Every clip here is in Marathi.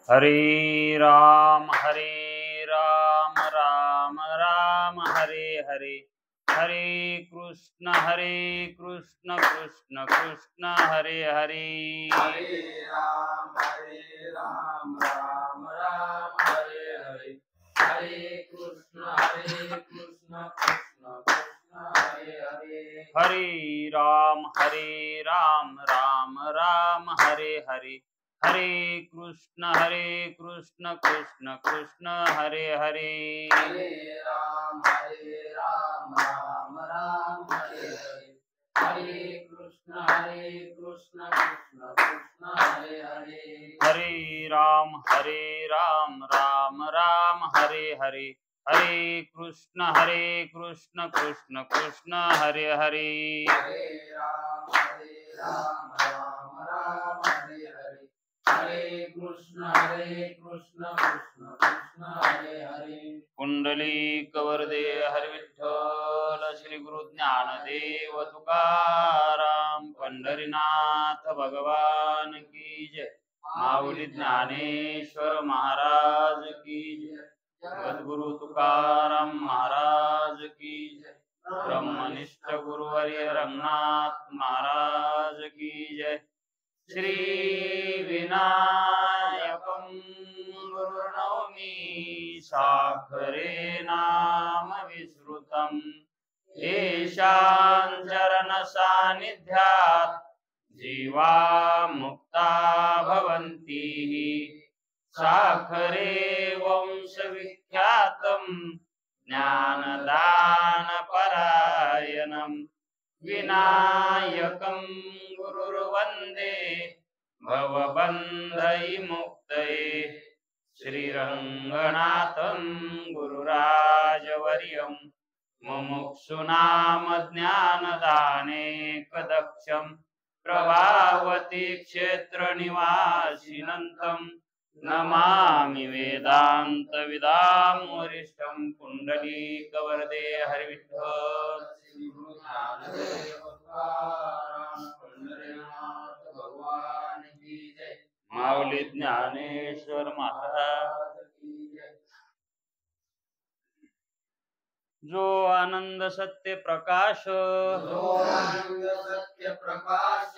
हरे राम राम राम हरे हरे, हरे कृष्ण कृष्ण कृष्ण हरे हरे। हरे राम राम राम हरे हरे, हरे कृष्ण कृष्ण कृष्ण हरे हरे। हरे राम राम राम हरे हरे, हरे कृष्ण कृष्ण कृष्ण हरे हरे। हरे राम राम राम हरे हरे, हरे कृष्ण कृष्ण कृष्ण हरे हरे। हरे राम राम राम हरे हरे, हरे कृष्ण कृष्ण कृष्ण हरे हरे। हरे राम राम राम हरे हरे, हरे कृष्ण कृष्ण कृष्ण हरे हरे। पुंडलिक वरदे हरि विठ्ठल, श्री गुरु ज्ञानदेव तुकाराम, पंढरीनाथ भगवान की जय। माऊली ज्ञानेश्वर महाराज की जय। सद्गुरु तुकाराम महाराज की जय। ब्रह्मनिष्ठ गुरुवर्य रंगनाथ महाराज की जय। श्री विनायकं गुरुर्नौमि साखरे नाम विश्रुतम्, येषां चरण सान्निध्यात् जीवा मुक्ता भवन्ति। साखरे वंश विख्यातं ज्ञानदान परायणं, विनायकं गुरुर्वन्दे भवबन्धविमुक्तये। श्रीरङ्गनाथं गुरुराजवर्यं मुमुक्षूणां ज्ञानदानेकदक्षं, प्रभावती क्षेत्रनिवासिनं नमामि वेदान्तविदां वरिष्ठं। पुण्डलीकवरदे हरिविठ्ठल। भगवान की जय। माऊली ज्ञानेश्वर महाराज की जय। जो आनंद सत्य प्रकाश, जो आनंद सत्य प्रकाश,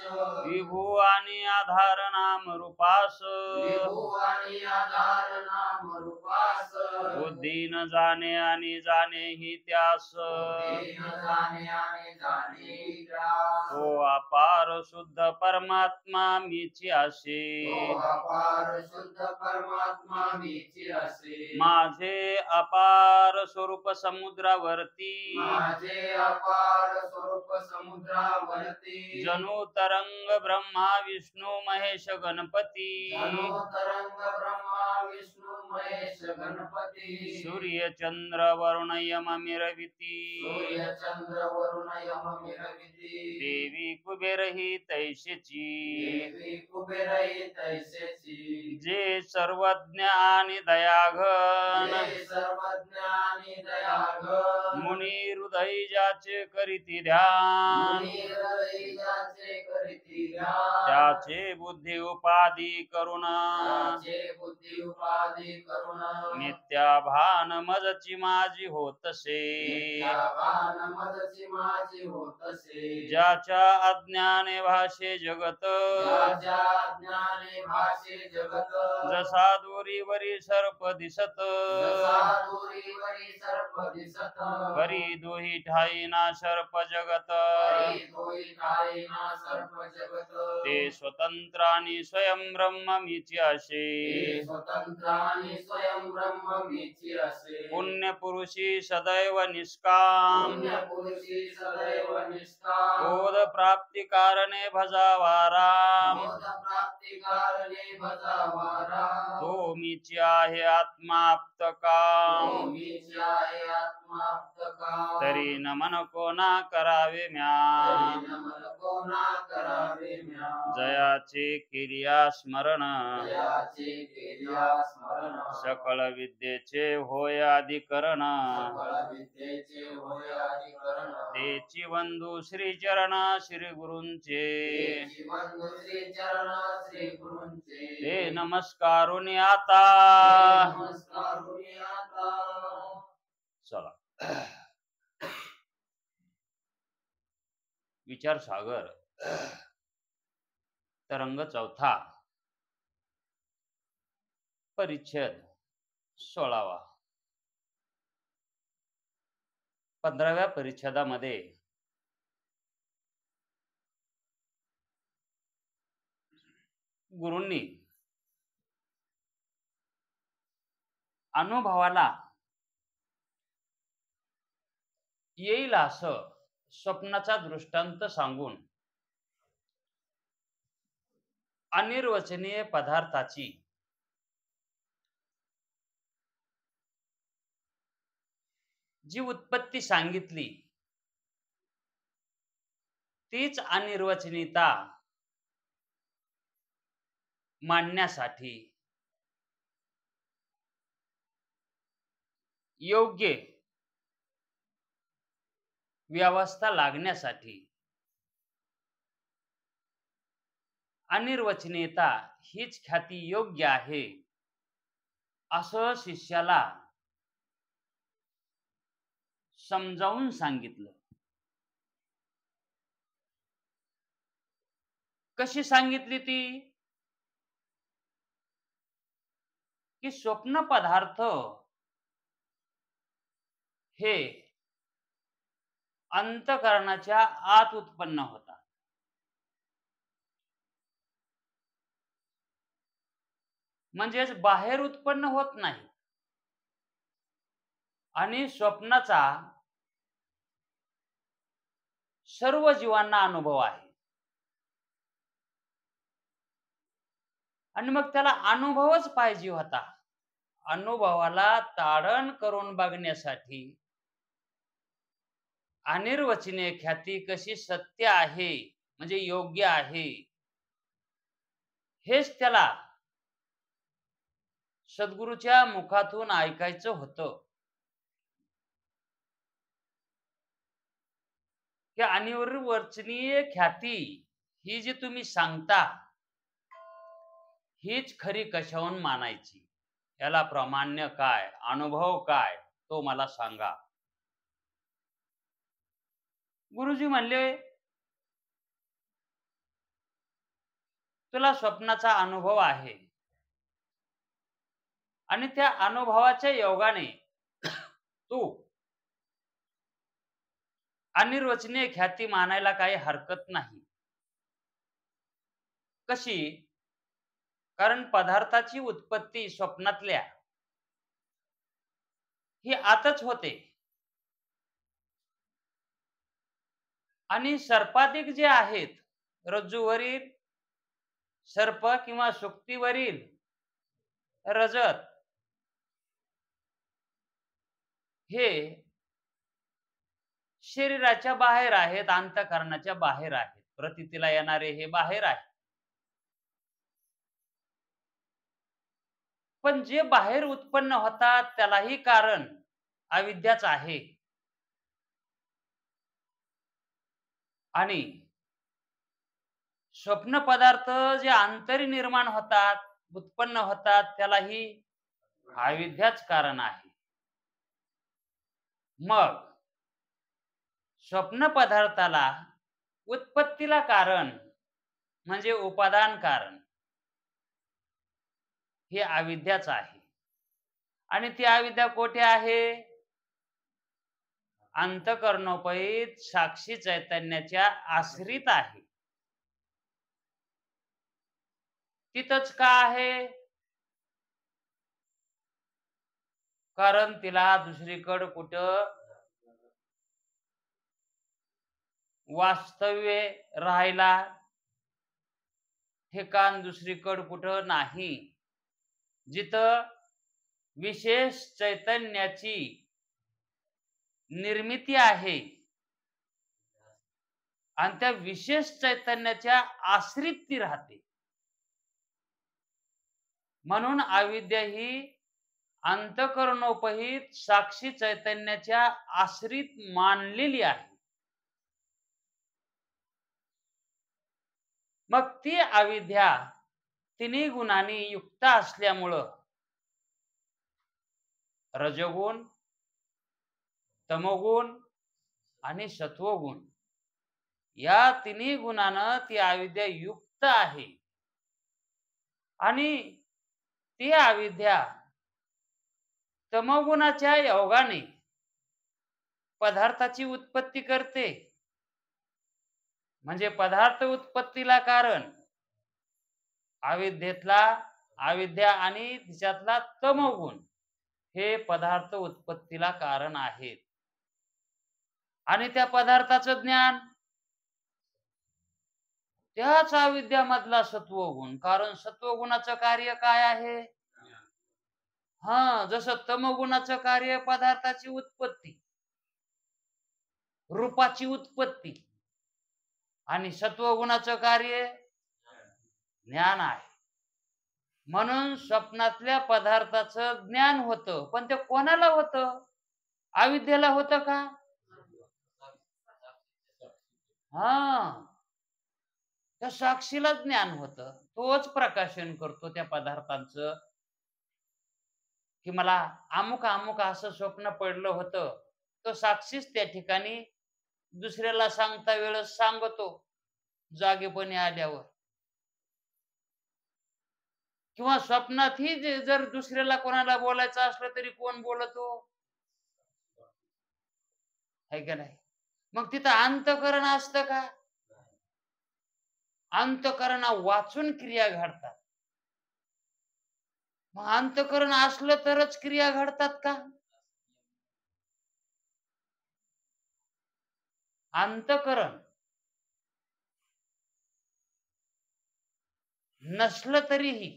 विभू आणि आधार नाम रूपास, विभू आणि आधार नाम रूपास, बुद्धी न जाणे आणि जाणे ही त्यास, बुद्धी न जाणे आणि जाणे त्यास, तो अपार शुद्ध परमात्मा मीची असे, तो अपार शुद्ध परमात्मा मीची असे। माझे अपार स्वरूप समुद्रावरती, माझे अपार स्वरूप समुद्रावरती, जणू तरंग ब्रह्मा विष्णू महेश गणपती, जणू तरंग ब्रह्मा विष्णू महेश गणपती, सूर्य चंद्र वरुण यम मिरविती, सूर्य चंद्र वरुण यम मिरविती, देवी कुबेर ही तैशीची, देवी कुबेरही तैसेची, जे सर्वज्ञ आणि दयाघन, जे सर्वज्ञ आणि दयाघन, मुनी हृदय ज्याचे करीती ध्यान, मुनी हृदय ज्याचे करीती ध्यान, त्याचे बुद्धी उपाधी करुण, त्याचे बुद्धी उपाधी करुण, नित्या भान मजची माझी होतसे, नित्याभान मजची माझी होतसे, ज्याच्या अज्ञाने भाषे जगत, ज्याच्या ज्ञाने भाषे जगत, जसा दोरीवरी सर्प दिसत, जसा दोरीवरी सर्प दिसत, परी दोही ठाई ना सर्प जगत, परी दोही ठाई ना सर्प जगत, ते स्वतंत्र आणि स्वयं ब्रह्म मीची असे, ते स्वतंत्र आणि स्वयं ब्रह्म मीची असे, पुण्य पुरुषी सदैव निष्काम, पुण्य पुरुषी सदैव निष्काम, बोध प्राप्ती कारणे भजावाराम, बोध प्राप्ती कारणे भजावारा, तो मीची आहे आत्माप्त काम, तो मीची आहे आत्माप्त काम, तरी नमन कोणा करावे म्या, तरी नमन कोणा पुन्हा करावे म्या जयाचे किरिया स्मरण जयाचे केल्या स्मरण सकळ विद्येचे होय अधिकरण सकळ विद्येचे होय अधिकरण तेची बंधू श्री चरण श्री गुरूंचे तेची बंधू श्री चरण श्री गुरूंचे ते नमस्कारून आता नमस्कारुणी आता चला विचार सागर तरंग चौथा परिच्छेद 16वा 15व्या परिच्छेदामध्ये गुरूंनी अनुभवाला येईल असं स्वप्नाचा दृष्टांत सांगून अनिर्वचनीय पदार्थाची जी उत्पत्ती सांगितली तीच अनिर्वचनीयता मांडण्यासाठी योग्य व्यवस्था लागण्यासाठी अनिर्वचनीयता हीच ख्याती योग्य आहे असं शिष्याला समजावून सांगितलं. कशी सांगितली ती की स्वप्न पदार्थ हे अंतःकरणाच्या आत उत्पन्न होतात. म्हणजेच बाहेर उत्पन्न होत नाही. आणि स्वप्नाचा सर्व जीवांना अनुभव आहे. आणि मग त्याला अनुभवच पाहिजे होता. अनुभवाला ताडण करून बघण्यासाठी अनिर्वचनीय ख्याती कशी सत्य आहे म्हणजे योग्य आहे हेच त्याला सद्गुरूच्या मुखातून ऐकायचं होतं. की अनिर्वचनीय ख्याती ही जी तुम्ही सांगता हीच खरी कशाहून मानायची, याला प्रामाण्य काय, अनुभव काय, तो मला सांगा. गुरुजी म्हणले तुला स्वप्नाचा अनुभव आहे आणि त्या अनुभवाच्या योगाने तू अनिर्वचनीय ख्याती मानायला काही हरकत नाही. कशी? कारण पदार्थाची उत्पत्ती स्वप्नातल्या ही आतच होते आणि सर्पादिक जे आहेत रज्जूवरील सर्प किंवा सुक्तीवरील रजत हे शरीराच्या बाहेर आहेत, अंतःकरणाच्या बाहेर आहेत. प्रतीतीला येणारे हे बाहेर आहे. पण जे बाहेर उत्पन्न होतात त्यालाही कारण अविद्याच आहे. आणि स्वप्न पदार्थ जे आंतरी निर्माण होतात, उत्पन्न होतात त्यालाही अविद्याच कारण आहे. मग स्वप्न पदार्थाला उत्पत्तीला कारण म्हणजे उपादान कारण हे अविद्याच आहे. आणि ती अविद्या कोठे आहे? अंतःकरणोपहित साक्षी चैतन्याच्या आश्रित आहे. तिथंच का आहे? कारण तिला दुसरीकडे कुठं वास्तव्य राहायला ठिकाण दुसरीकडे कुठं नाही. जिथं विशेष चैतन्याची निर्मिती आहे आणि त्या विशेष चैतन्याच्या आश्रित ती राहते. म्हणून अविद्या ही अंतःकरणोपहित साक्षी चैतन्याच्या आश्रित मानलेली आहे. मग ती अविद्या तिन्ही गुणांनी युक्त असल्यामुळं रजोगुण, तमोगुण आणि सत्वगुण या तिन्ही गुणानं ती अविद्या युक्त आहे. आणि ती अविद्या तमोगुणाच्या योगाने पदार्थाची उत्पत्ती करते. म्हणजे पदार्थ उत्पत्तीला कारण अविद्या आणि तिच्यातला तमोगुण हे पदार्थ उत्पत्तीला कारण आहेत. आणि त्या पदार्थाचं ज्ञान त्याच अविद्यामधला सत्वगुण, कारण सत्वगुणाचं कार्य काय आहे? जसं तमोगुणाचं कार्य पदार्थाची उत्पत्ती, रूपाची उत्पत्ती, आणि सत्वगुणाचं कार्य ज्ञान आहे. म्हणून स्वप्नातल्या पदार्थाचं ज्ञान होतं, पण ते कोणाला होतं? अविद्येला होतं का? त्या साक्षीला ज्ञान होतं. तोच प्रकाशन करतो त्या पदार्थांचं, की मला अमुक अमुक असं स्वप्न पडलं होतं. तो साक्षीच त्या ठिकाणी दुसऱ्याला सांगता वेळेस सांगतो जागेपणी आल्यावर. किंवा स्वप्नातही जर दुसऱ्याला कोणाला बोलायचं असलं तरी कोण बोलतो? आहे का नाही? मग तिथं अंतःकरण असतं का? अंतःकरणा वाचून क्रिया घडतात. मग अंतःकरण असलं तरच क्रिया घडतात का? अंतःकरण नसलं तरीही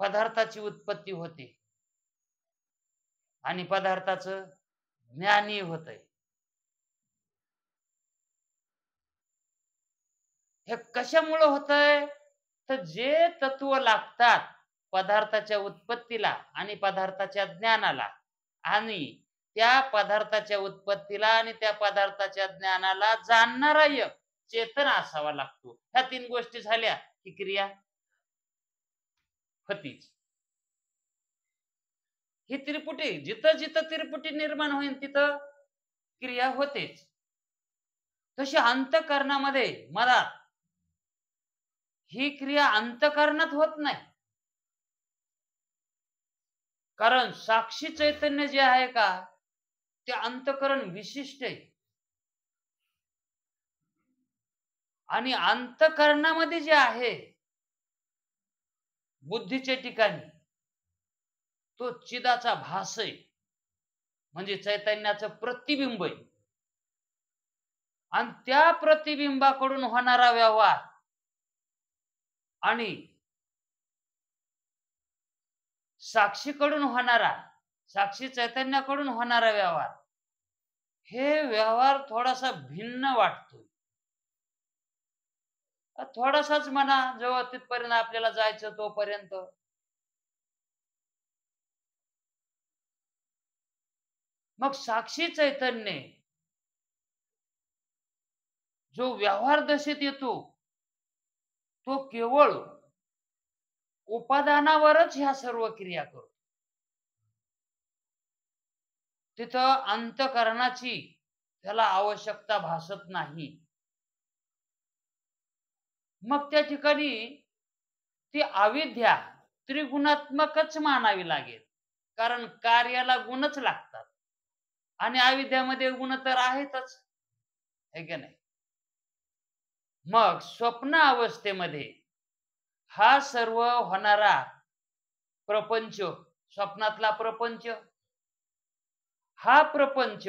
पदार्थाची उत्पत्ती होते आणि पदार्थाचं ज्ञानही होतंय. हे कशामुळे होतंय? तर जे तत्व लागतात पदार्थाच्या उत्पत्तीला आणि पदार्थाच्या ज्ञानाला, आणि त्या पदार्थाच्या उत्पत्तीला आणि त्या पदार्थाच्या ज्ञानाला जाणणारा एक चेतन असावा लागतो. ह्या तीन गोष्टी झाल्या की क्रिया होतीच. ही त्रिपुटी, जिथं जिथं त्रिपुटी निर्माण होईल तिथं क्रिया होतेच. तशी अंतःकरणामध्ये मला ही क्रिया अंतःकरणात होत नाही. कारण साक्षी चैतन्य जे आहे का, ते अंतःकरण विशिष्ट आहे. आणि अंतःकरणामध्ये जे आहे बुद्धीच्या ठिकाणी, तो चिदाचा भास आहे, म्हणजे चैतन्याचं प्रतिबिंब आहे. आणि त्या प्रतिबिंबाकडून होणारा व्यवहार आणि साक्षीकडून होणारा, साक्षी चैतन्याकडून होणारा व्यवहार, हे व्यवहार थोडासा भिन्न वाटतो. थोडासाच म्हणा, जेव्हा तिथपर्यंत आपल्याला जायचं तोपर्यंत. मग साक्षी चैतन्य जो व्यवहार दशेत येतो, तो केवळ उपादानावरच ह्या सर्व क्रिया करतो. तिथं अंतःकरणाची त्याला आवश्यकता भासत नाही. मग त्या ठिकाणी ती अविद्या त्रिगुणात्मकच मानावी लागेल, कारण कार्याला गुणच लागतात आणि अविद्यामध्ये गुण तर आहेतच, है की नाही? मग स्वप्न अवस्थेमध्ये हा सर्व होणारा प्रपंच, स्वप्नातला प्रपंच, हा प्रपंच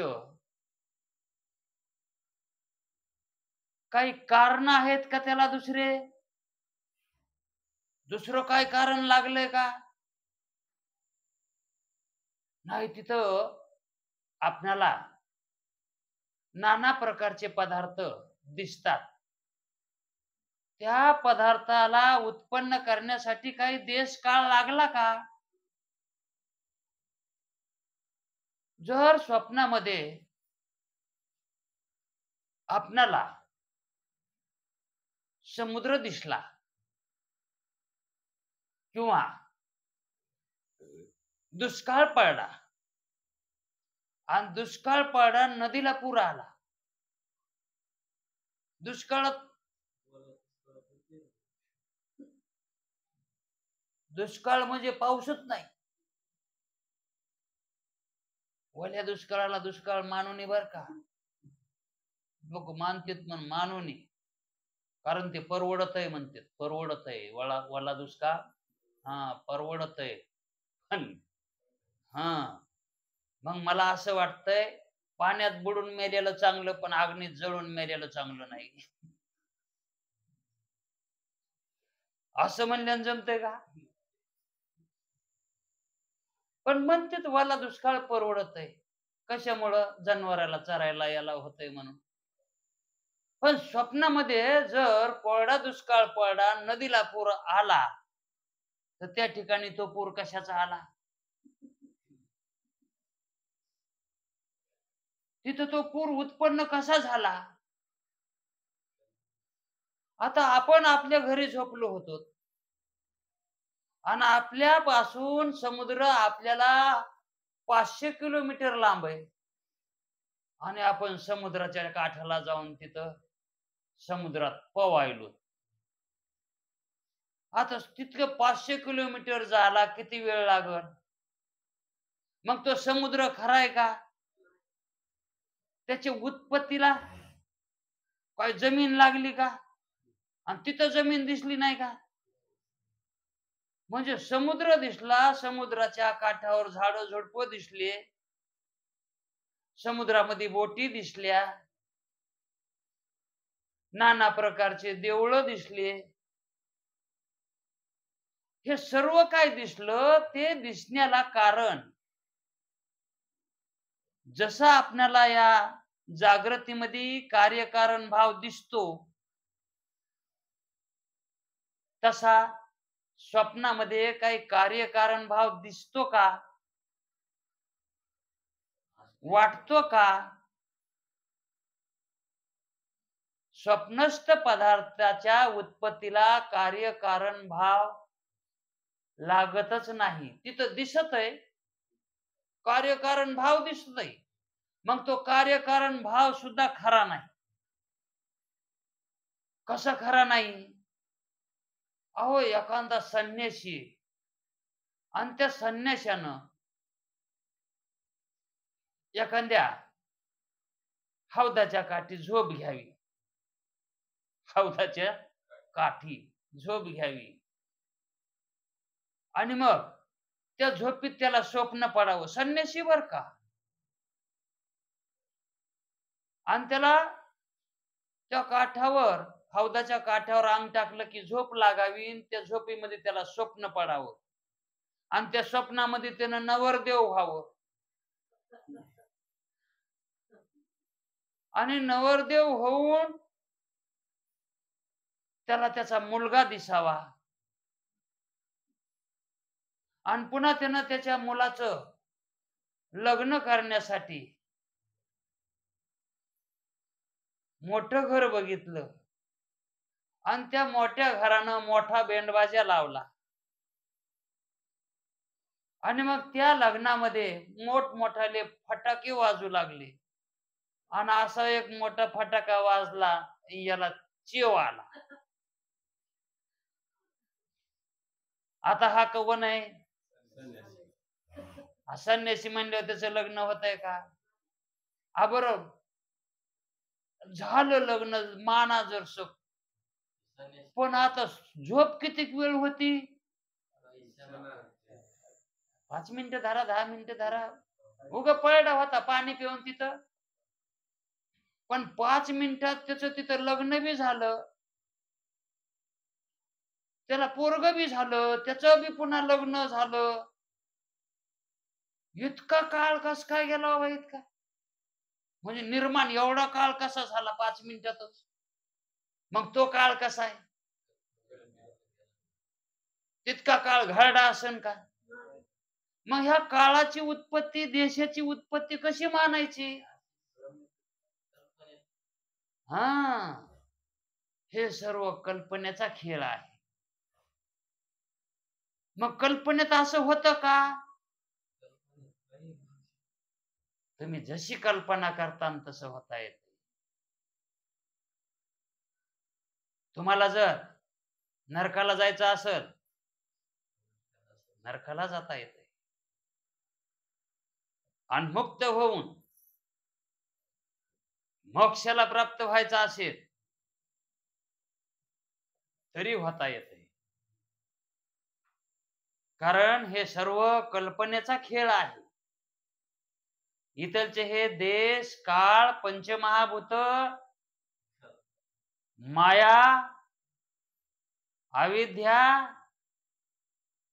काही कारण आहेत का त्याला? दुसरं काय कारण लागलंय का? नाही. तिथं आपल्याला नाना प्रकारचे पदार्थ दिसतात. त्या पदार्थाला उत्पन्न करण्यासाठी काही देश काळ लागला का? जर स्वप्नामध्ये आपणाला समुद्र दिसला किंवा दुष्काळ पडला आणि दुष्काळ पडला, नदीला पूर आला. दुष्काळात दुष्काळ म्हणजे पाऊसच नाही. ओल्या दुष्काळाला दुष्काळ मानू नये बर का. लोक मानतात म्हणून मानू नये, कारण ते परवडत आहे म्हणतात. परवडत आहे वला दुष्काळ, हा परवडत आहे. पण हा मग मला असं वाटतंय, पाण्यात बुडून मेलेलं चांगलं, पण अग्नीत जळून मेलेलं चांगलं नाही. असं म्हणल्यानं जमतंय का? पण म्हणतात वाला दुष्काळ परवडत आहे. कशामुळं? जनावराला चरायला याला होतंय म्हणून. पण स्वप्नामध्ये जर कोरडा दुष्काळ पडला, नदीला पूर आला, तर त्या ठिकाणी तो पूर कशाचा आला? तिथं तो पूर उत्पन्न कसा झाला? आता आपण आपल्या घरी झोपलो होतो आणि आपल्यापासून समुद्र आपल्याला 500 किलोमीटर लांब आहे आणि आपण समुद्राच्या काठाला जाऊन तिथं समुद्रात पोवायलो. आता तितकं 500 किलोमीटर जायला किती वेळ लागल? मग तो समुद्र खरा आहे का? त्याच्या उत्पत्तीला काय जमीन लागली का? आणि तिथं जमीन दिसली नाही का? म्हणजे समुद्र दिसला, समुद्राच्या काठावर झाडं झुडपं दिसली, समुद्रामध्ये बोटी दिसल्या, नाना प्रकारचे देवळं दिसले. हे सर्व काय दिसलं? ते दिसण्याला कारण, जसा आपल्याला या जागृतीमध्ये कार्यकारण भाव दिसतो, तसा स्वप्नामध्ये काही कार्यकारण भाव दिसतो का? वाटतो का? स्वप्नस्थ पदार्थाच्या उत्पत्तीला कार्यकारण भाव लागतच नाही. तिथं दिसत आहे, कार्यकारण भाव दिसत आहे, मग तो कार्यकारण भाव सुद्धा खरा नाही. कसा खरा नाही? अहो, एखादा संन्यासी आणि त्या संन्याशानं एखाद्या हौदाच्या काठी झोप घ्यावी, हौदाच्या काठी झोप घ्यावी आणि मग त्या झोपीत त्याला स्वप्न पडावं. संन्यासी बर का. आणि त्याला त्या काठावर, हौदाच्या काठावर अंग टाकलं की झोप लागावी, त्या झोपीमध्ये त्याला स्वप्न पडावं आणि त्या स्वप्नामध्ये त्यानं नवरदेव व्हावं आणि नवरदेव होऊन त्याला त्याचा मुलगा दिसावा आणि पुन्हा त्यानं त्याच्या मुलाचं लग्न करण्यासाठी मोठं घर बघितलं आणि त्या मोठ्या घरानं मोठा बेंडबाजा लावला आणि मग त्या लग्नामध्ये मोठमोठाले फटाके वाजू लागले आणि असा एक मोठा फटाका वाजला, याला चिव आला. आता हा कोण आहे? संन्यासी म्हणल्यावर त्याचं लग्न होत आहे का? बरोबर झालं लग्न, माना जर सुख, पण आता झोप किती वेळ होती? 5 मिनिटं धरा, 10 मिनिटं धरा, उगा पळडा होता पाणी पिऊन तिथं. पण 5 मिनिटात त्याचं तिथं लग्न बी झालं, त्याला पोरग बी झालं, त्याचं बी पुन्हा लग्न झालं. इतका काळ कस काय गेला बाबा इतका? म्हणजे निर्माण एवढा काळ कसा झाला 5 मिनिटातच? मग तो काळ कसा आहे? तितका काळ घरडा असेल का? मग ह्या काळाची उत्पत्ती, देशाची उत्पत्ती कशी मानायची? हा, हे सर्व कल्पनेचा खेळ आहे. मग कल्पनेत असं होतं का? तुम्ही जशी कल्पना करता तसं होता येत. तुम्हाला जर नरकाला जायचं असेल, नरकाला जाता येते. आणि मुक्त होऊन मोक्षाला प्राप्त व्हायचं असेल तरी होता येते. कारण हे सर्व कल्पनेचा खेळ आहे. इथलचे हे देश, काळ, पंचमहाभूत, माया, अविद्या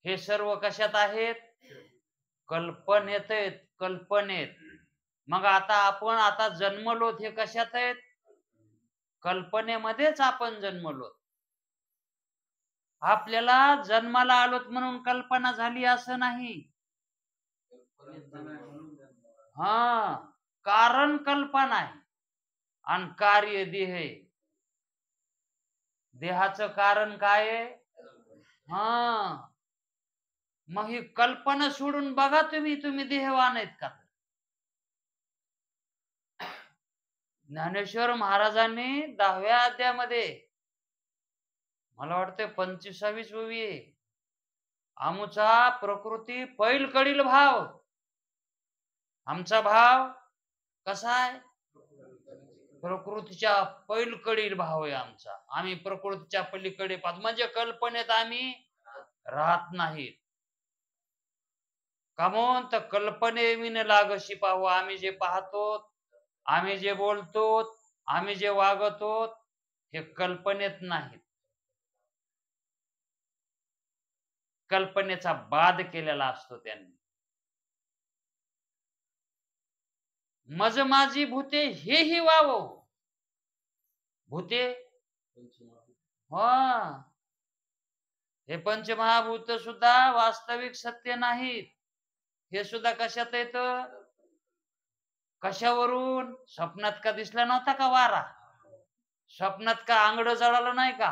हे सर्व कशात आहेत? कल्पनेत आहेत, कल्पनेत. मग आपण जन्मलो हे कशात आहेत? कल्पनेमध्येच आपण जन्मलो. आपल्याला जन्माला आलोत म्हणून कल्पना झाली असं नाही. हा, कारण कल्पना आहे आणि कार्य देह आहे. देहाचं कारण काय आहे? हा, मग ही कल्पना सोडून बघा तुम्ही देहवान आहेत का? ज्ञानेश्वर महाराजांनी 10व्या अध्यायामध्ये, मला वाटतं 25वी ओवी आहे, आमुचा प्रकृती पैलकडील भाव. आमचा भाव कसा आहे? प्रकृतीच्या पैलकडील भाव आहे आमचा. आम्ही प्रकृतीच्या पलीकडे पाहतो, म्हणजे कल्पनेत आम्ही राहत नाही. कामून तर कल्पनेविन लागशी पाहू. आम्ही जे पाहतो, आम्ही जे बोलतो, आम्ही जे वागतो हे कल्पनेत नाही. कल्पनेचा बाध केलेला असतो त्यांनी. मज माझी भूते हेही वावो. भूते, हा, हे पंचमहाभूत सुद्धा वास्तविक सत्य नाहीत. हे सुद्धा कशात येत? कशावरून? स्वप्नात का दिसला नव्हता का वारा? स्वप्नात का अंगड जळालं नाही का?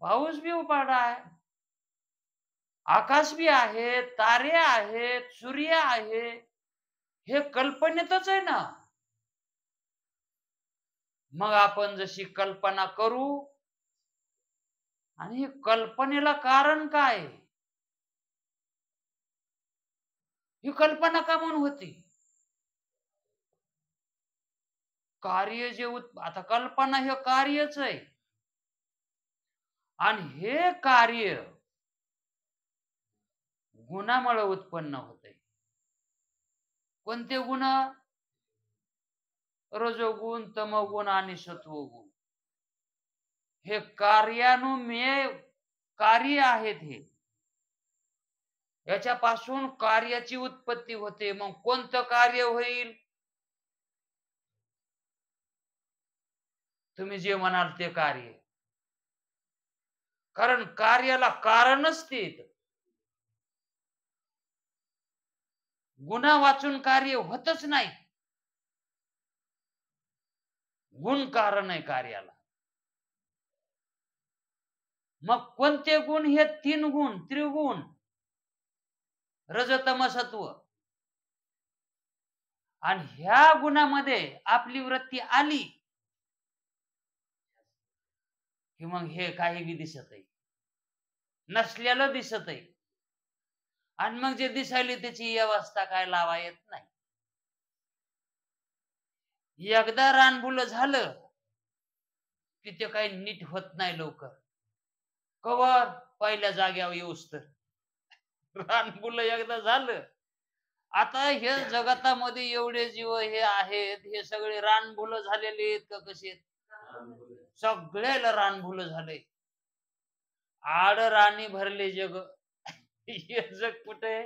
पाऊस बी पडला आहे, आकाश बी आहे, तारे आहेत, सूर्य आहे. हे कल्पनेतच आहे ना. मग आपण जशी कल्पना करू, आणि कल्पनेला कारण काय? ही कल्पना का म्हणून होती? कार्य जे आता कल्पना हे कार्यच आहे. आणि हे कार्य गुणामुळे उत्पन्न होते. कोणते गुण? रजोगुण, तमोगुण आणि सत्वगुण. हे कार्यानुमेय कार्य आहेत. हे याच्यापासून कार्याची उत्पत्ती होते. मग कोणतं कार्य होईल? तुम्ही जे म्हणाल ते कार्य. कारण कार्याला कारणच ते. गुन्हा वाचून कार्य होतच नाही. गुण कारण आहे कार्याला. मग कोणते गुण? हे 3 गुण, त्रिगुण, रजतम सत्व. आणि ह्या गुणामध्ये आपली वृत्ती आली की मग हे काही बी दिसत आहे, नसलेलं दिसत आहे. आणि मग जे दिसायली त्याची अवस्था काय लावा येत नाही. एकदा रानबुल झालं की ते काही नीट होत नाही लवकर. कवर? पहिल्या जाग्यावर येऊस तर. रानबुल एकदा झालं, आता हे जगतामध्ये एवढे जीव हे आहेत, हे सगळे रानबुल झालेले आहेत का कसे? सगळ्याला रानबुल झाले. आड राणी भरले जग. हे जग कुठे?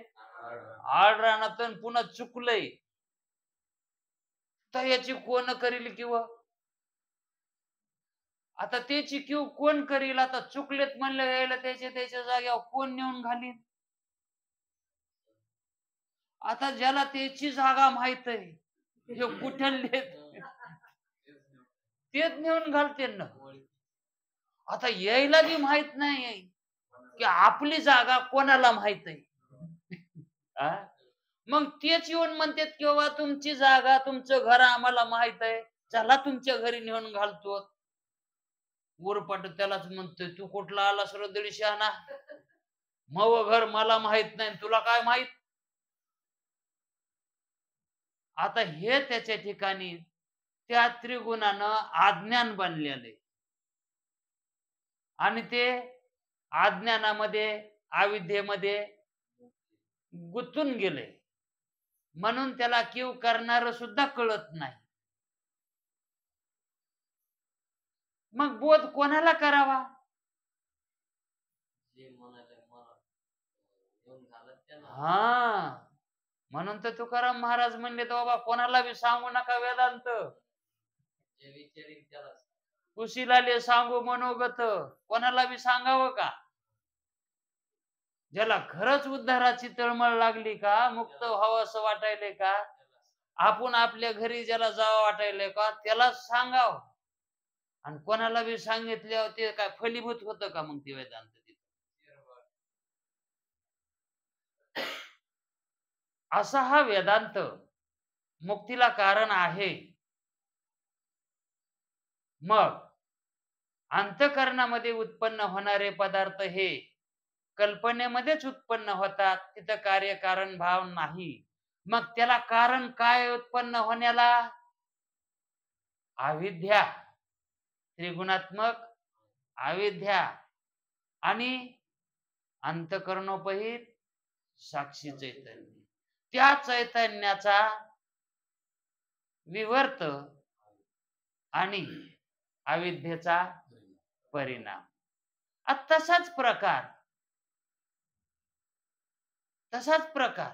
आळरानात पुन्हा चुकलंय तर याची कोण करील किंवा आता त्याची क्यू कोण करील आता चुकलेत म्हणलं यायला त्याच्या जाग्यावर कोण नेऊन घालील आता ज्याला त्याची जागा माहित आहे हे कुठले तेच नेऊन घालते ना आता यायला बी माहित नाही की आपली जागा कोणाला माहित आहे मग तेच येऊन म्हणतात किंवा तुमची जागा तुमचं घर आम्हाला माहित आहे चला तुमच्या घरी नेऊन घालतो उरपाट त्यालाच म्हणतोय तू कुठला आला सर्व दीडशे आणा मव घर मला माहित नाही तुला काय माहित आता हे त्याच्या ठिकाणी त्या त्रिगुणानं अज्ञान बनलेले आणि ते अज्ञानामध्ये अविद्येमध्ये गुंतून गेले म्हणून त्याला कीव करणार सुद्धा कळत नाही मग बोध कोणाला करावा हा म्हणून तर तुकाराम महाराज म्हणले तर बाबा कोणाला बी सांगू नका वेदांत कुशीलाले सांगू मनोगत कोणाला बी सांगावं का ज्याला खरंच उद्धाराची तळमळ लागली का मुक्त व्हावं असं वाटायले का आपण आपल्या घरी ज्याला जावं वाटायले का त्याला सांगावं आणि कोणाला बी सांगितल्यावर ते काय फलीभूत होतं का मग ते वेदांत असा हा वेदांत मुक्तीला कारण आहे मग अंतःकरणामध्ये उत्पन्न होणारे पदार्थ हे कल्पनेमध्येच उत्पन्न होतात तिथं कार्यकारण भाव नाही मग त्याला कारण काय उत्पन्न होण्याला अविद्या त्रिगुणात्मक अविद्या आणि अंतःकरणोपहित साक्षी चैतन्य त्या चैतन्याचा विवर्त आणि अविद्येचा परिणाम तसाच प्रकार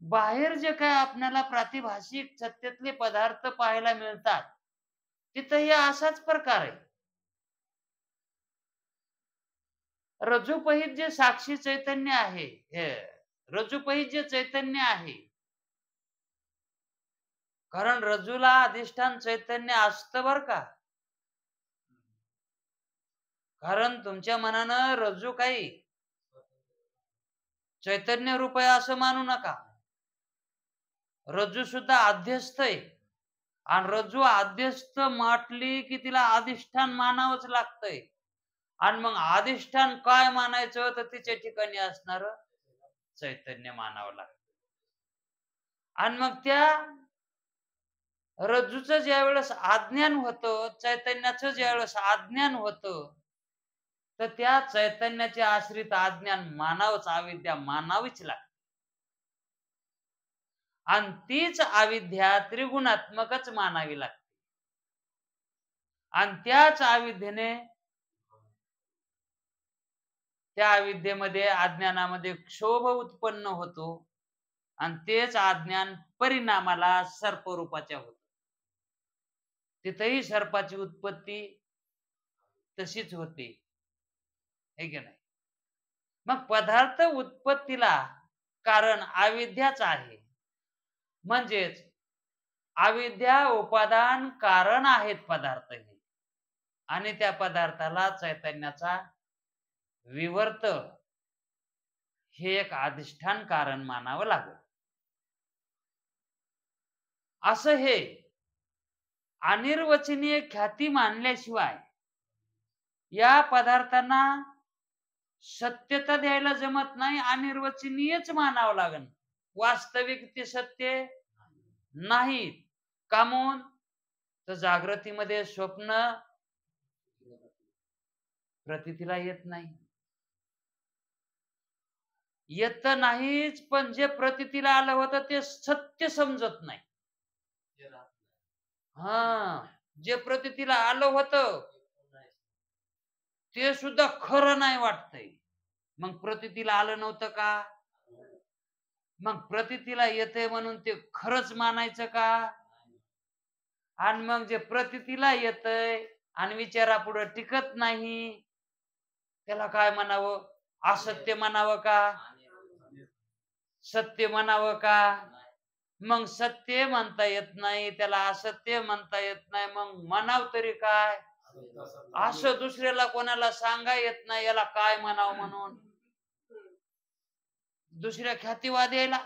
बाहेर जे काय आपल्याला प्रातिभाषिक सत्यातले पदार्थ पाहायला मिळतात तिथं हे असाच प्रकार आहे रज्जुपहित जे साक्षी चैतन्य आहे रज्जुपहित जे चैतन्य आहे कारण रज्जूला अधिष्ठान चैतन्य असतं बर का कारण तुमच्या मनानं रज्जू काही चैतन्य रूप आहे असं मानू नका रज्जू सुद्धा अध्यस्त आहे आणि रज्जू अध्यस्त म्हटली की तिला अधिष्ठान मानावंच लागतंय आणि मग अधिष्ठान काय मानायचं तर तिच्या ठिकाणी असणार चैतन्य मानावं लागतं आणि मग त्या रज्जूचं ज्या वेळेस अज्ञान होतं चैतन्याचं ज्या वेळेस अज्ञान होतं तर त्या चैतन्याचे आश्रित अज्ञान मानावंच अविद्या मानावीच लागते आणि तीच अविद्या त्रिगुणात्मकच मानावी लागते आणि त्याच अविद्येने त्या अविद्येमध्ये अज्ञानामध्ये क्षोभ उत्पन्न होतो आणि तेच अज्ञान परिणामाला सर्परूपाच्या होत तिथेही सर्पाची उत्पत्ती तशीच होते हे की नाही मग पदार्थ उत्पत्तीला कारण अविद्याच आहे म्हणजेच अविद्या उपादान कारण आहेत पदार्थ हे आणि त्या पदार्थाला चैतन्याचा विवर्त हे एक अधिष्ठान कारण मानावं लागेल असं हे अनिर्वचनीय ख्याती मानल्याशिवाय या पदार्थांना सत्यता द्यायला जमत नाही अनिर्वचनीयच मानावं लागेल वास्तविक ते सत्य नाही का म्हणून तर जागृतीमध्ये स्वप्न प्रतीतीला येत नाही येत नाहीच पण जे प्रतीतीला आलं होतं ते सत्य समजत नाही जे प्रतीतीला आलं होतं ते सुद्धा खरं नाही वाटतंय मग प्रतीतीला आलं नव्हतं का मग प्रतीतीला येते म्हणून ते खरंच मानायचं का? आणि मग जे प्रतीतीला येतंय आणि विचारापुढे टिकत नाही त्याला काय म्हणावं? असत्य म्हणावं का? सत्य म्हणावं का? मग सत्य म्हणता येत नाही, त्याला असत्य म्हणता येत नाही, मग म्हणाव तरी काय? असं दुसऱ्याला कोणाला सांगा येत नाही याला काय म्हणावं म्हणून. दुसऱ्या ख्यातीवाद्याला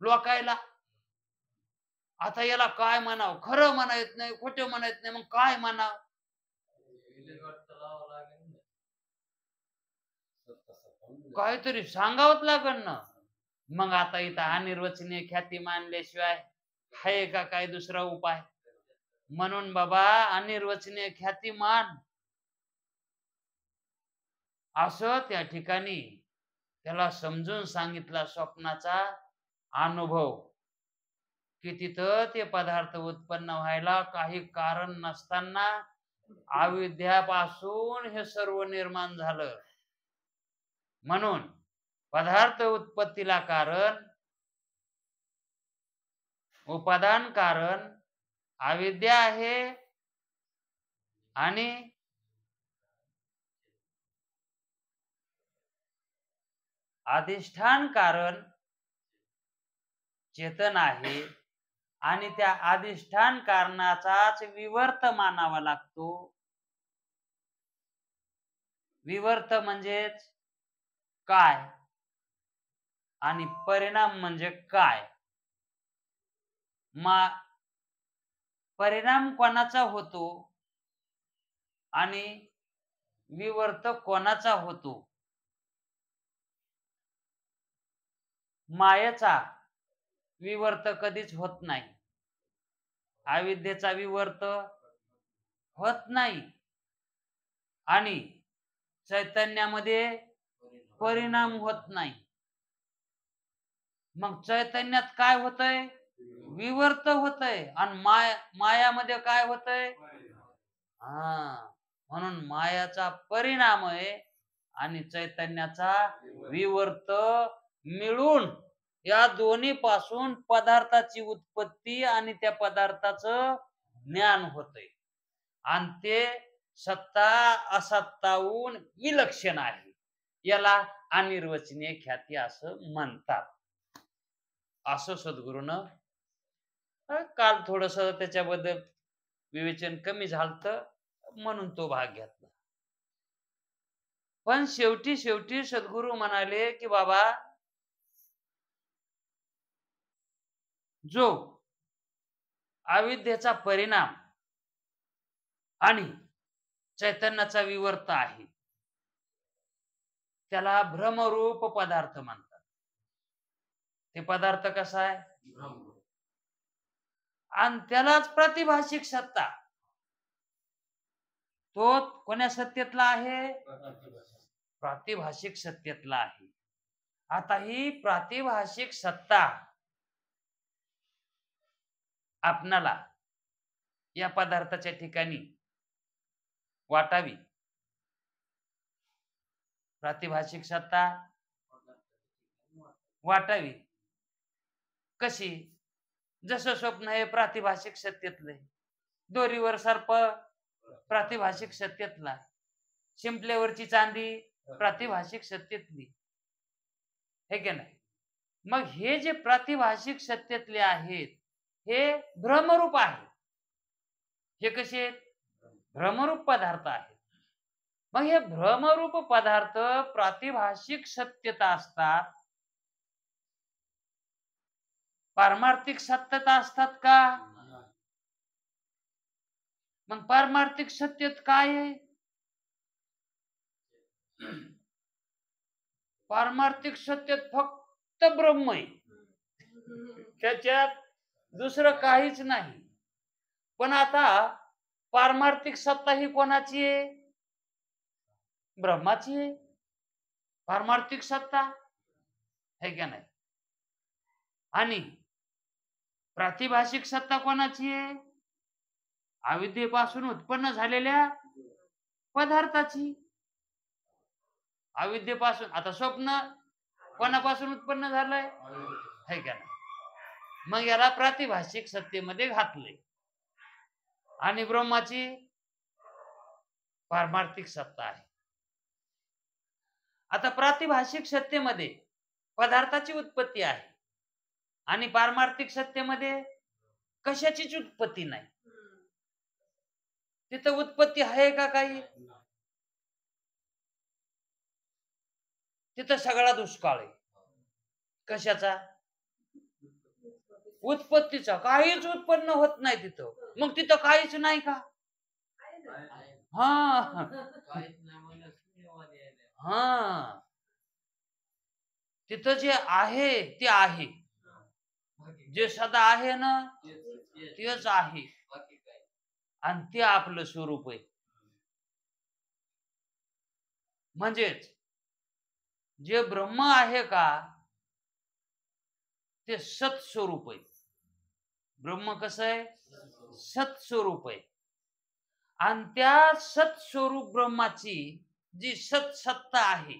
लोकायला आता याला काय म्हणावं? खरं म्हणा येत नाही, खोटं म्हणा येत नाही, मग काय म्हणावं? काहीतरी सांगावंच लागल ना. मग आता इथं अनिर्वचनीय ख्याती मानल्याशिवाय आहे का काय दुसरा उपाय? म्हणून बाबा अनिर्वचनीय ख्याती मान असं त्या ठिकाणी त्याला समजून सांगितला स्वप्नाचा अनुभव की तिथं ते पदार्थ उत्पन्न व्हायला काही कारण नसताना अविद्यापासून हे सर्व निर्माण झालं. म्हणून पदार्थ उत्पत्तीला कारण, उपादान कारण अविद्या आहे आणि अधिष्ठान कारण चेतन आहे आणि त्या अधिष्ठान कारणाचाच विवर्त मानावा लागतो. विवर्त म्हणजेच काय आणि परिणाम म्हणजे काय? परिणाम कोणाचा होतो आणि विवर्त कोणाचा होतो? मायेचा विवर्त कधीच होत नाही, अविद्येचा विवर्त होत नाही आणि चैतन्यामध्ये परिणाम होत नाही. मग चैतन्यात काय होतंय? विवर्त होतंय आणि मायामध्ये काय होतंय? म्हणून मायाचा परिणाम आहे आणि चैतन्याचा विवर्त मिळून या दोन्ही पासून पदार्थाची उत्पत्ती आणि त्या पदार्थाचं ज्ञान होतंय आणि ते सत्ता असत्ताहून विलक्षण आहे. याला अनिर्वचनीय ख्याती असं म्हणतात. असं सद्गुरूनं काल थोडस त्याच्याबद्दल विवेचन कमी झालं म्हणून तो भाग घेतला. पण शेवटी सद्गुरू म्हणाले की बाबा जो अविद्येचा परिणाम आणि चैतन्याचा विवर्त आहे त्याला भ्रमरूप पदार्थ म्हणतात. ते पदार्थ कसा आहे? आणि त्यालाच प्रातिभाषिक सत्ता. तो कोण्या सत्तेतला आहे? प्रातिभाषिक सत्तेतला आहे. आता ही प्रातिभाषिक सत्ता आपणाला या पदार्थाच्या ठिकाणी वाटावी. प्रातिभाषिक सत्ता वाटावी कशी? जसं स्वप्न हे प्रातिभाषिक सत्तेतले, दोरीवर सर्प प्रातिभाषिक सत्तेतला, शिंपल्यावरची चांदी प्रातिभाषिक सत्तेतली, हे की नाही? मग हे जे प्रातिभाषिक सत्तेतले आहेत हे भ्रमरूप आहे. हे कसे? भ्रमरूप पदार्थ आहेत. मग हे भ्रमरूप पदार्थ प्रातिभाषिक सत्यता असतात, पारमार्थिक सत्यता असतात का? मग पारमार्थिक सत्यत काय आहे? पारमार्थिक सत्यत फक्त ब्रह्म आहे, त्याच्यात दुसरं काहीच नाही. पण आता पारमार्थिक सत्ता ही कोणाची आहे? ब्रह्माची आहे पारमार्थिक सत्ता, है का नाही? आणि प्रातिभाषिक सत्ता कोणाची आहे? अविद्येपासून उत्पन्न झालेल्या पदार्थाची. अविद्येपासून आता स्वप्न कोणापासून उत्पन्न झालंय? है का नाही? मग याला प्रातिभाषिक सत्तेमध्ये घातले आणि ब्रह्माची पारमार्थिक सत्ता आहे. आता प्रातिभाषिक सत्तेमध्ये पदार्थाची उत्पत्ती आहे आणि पारमार्थिक सत्तेमध्ये कशाचीच उत्पत्ती नाही. तिथं उत्पत्ती आहे का काही? तिथं सगळा दुष्काळ आहे. कशाचा? उत्पत्तीचा. काहीच उत्पन्न होत नाही तिथं. मग तिथं काहीच नाही का? हा हा तिथं जे आहे ते आहे. जे सदा आहे ना तेच आहे आणि ते आपलं स्वरूप आहे. म्हणजेच जे ब्रह्म आहे का ते सत स्वरूप आहे. ब्रह्म कसं आहे? सत स्वरूप आहे. आणि त्या सत स्वरूप ब्रह्माची जी सत सत्ता आहे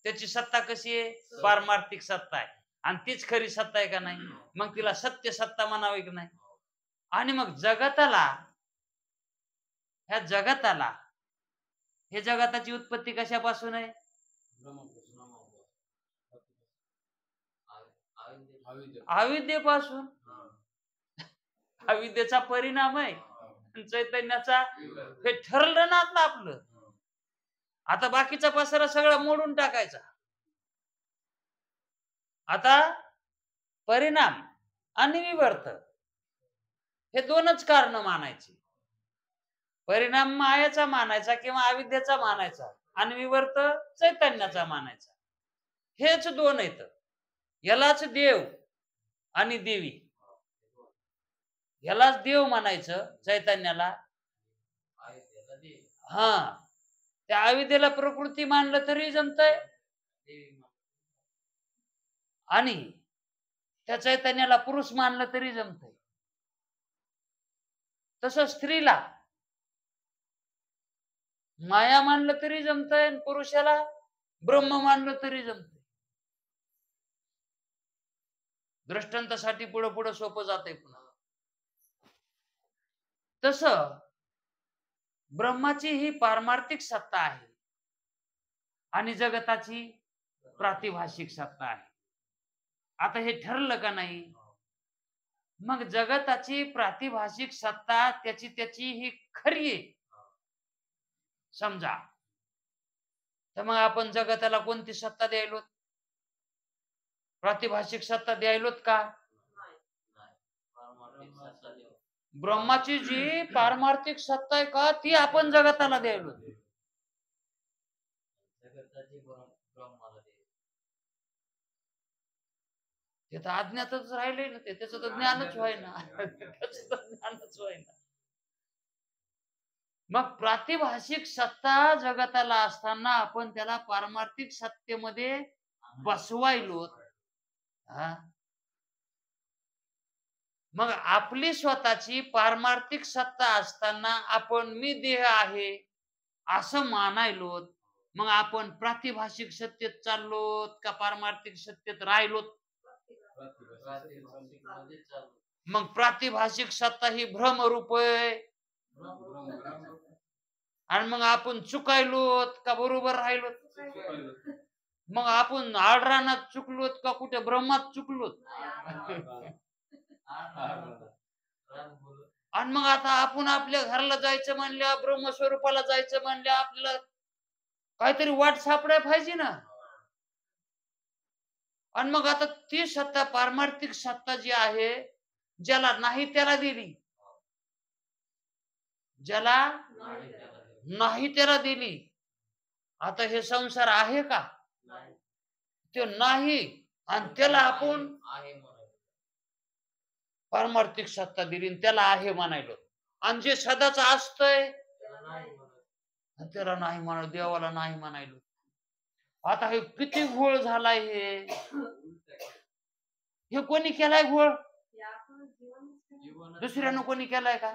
त्याची सत्ता कशी आहे? पारमार्थिक सत्ता आहे. आणि तीच खरी सत्ता आहे का नाही? मग तिला सत्य सत्ता म्हणावी की नाही? आणि मग जगताला, ह्या जगताला, हे जगताची उत्पत्ती कशापासून आहे? अविद्येपासून. अविद्येचा परिणाम आहे चैतन्याचा. हे ठरलं ना आपलं. आता बाकीचा पसारा सगळा मोडून टाकायचा. आता परिणाम आणि विवर्त हे दोनच कारण मानायचे. परिणाम मायाचा मानायचा किंवा अविद्येचा मानायचा आणि विवर्त चैतन्याचा मानायचा. हेच दोन आहेत. यालाच देव आणि देवी. यालाच देव म्हणायचं चैतन्याला. हा त्या अविद्येला प्रकृती मानलं तरी जमतंय आणि त्या चैतन्याला पुरुष मानलं तरी जमतंय. तसं स्त्रीला माया मानलं तरी जमतंय आणि पुरुषाला ब्रह्म मानलं तरी जमतंय. दृष्टांतासाठी पुढं पुढं सोपं जातंय. पुन्हा तसं ब्रह्माची ही पारमार्थिक सत्ता आहे आणि जगताची प्रातिभाषिक सत्ता आहे. आता हे ठरलं का नाही? मग जगताची प्रातिभाषिक सत्ता त्याची ही खरी आहे समजा, तर मग आपण जगताला कोणती सत्ता द्यायलो? प्रातिभाषिक सत्ता द्यायलोत का? ब्रह्माची जी पारमार्थिक सत्ता आहे का ती आपण जगताला द्यायलो. ते तर अज्ञातच राहिले ना. त्याचं तर ज्ञानच व्हायना. त्याचं तर ज्ञानच व्हायना. मग प्रातिभाषिक सत्ता जगताला असताना आपण त्याला पारमार्थिक सत्तेमध्ये बसवायलो. मग आपली स्वतःची पारमार्थिक सत्ता असताना आपण मी देह आहे असं मानायलो. मग आपण प्रातिभाषिक सत्तेत चाललोत का पारमार्थिक सत्तेत राहिलोत? मग प्रातिभाषिक सत्ता ही भ्रमरूप आहे आणि मग आपण चुकायलोत का बरोबर राहिलोत? मग आपण आडरानात चुकलोत का कुठे ब्रह्मात चुकलोत? आणि मग आता आपण आपल्या घराला जायचं म्हणल्या, ब्रह्मस्वरूपाला जायचं म्हणल्या, आपल्याला काहीतरी वाट सापडाय पाहिजे ना. आणि मग आता ती सत्ता पारमार्थिक सत्ता जी आहे ज्याला नाही त्याला दिली, ज्याला नाही त्याला दिली. आता हे संसार आहे का? ते नाही आणि त्याला आपण पारमार्थिक सत्ता दिली त्याला आहे म्हणायलो. आणि जे सदाच असतंय त्याला नाही म्हणाल, देवाला नाही म्हणायलो. आता हे किती घोळ झालाय. हे कोणी केलाय घोळ? दुसऱ्यानं कोणी केलाय का?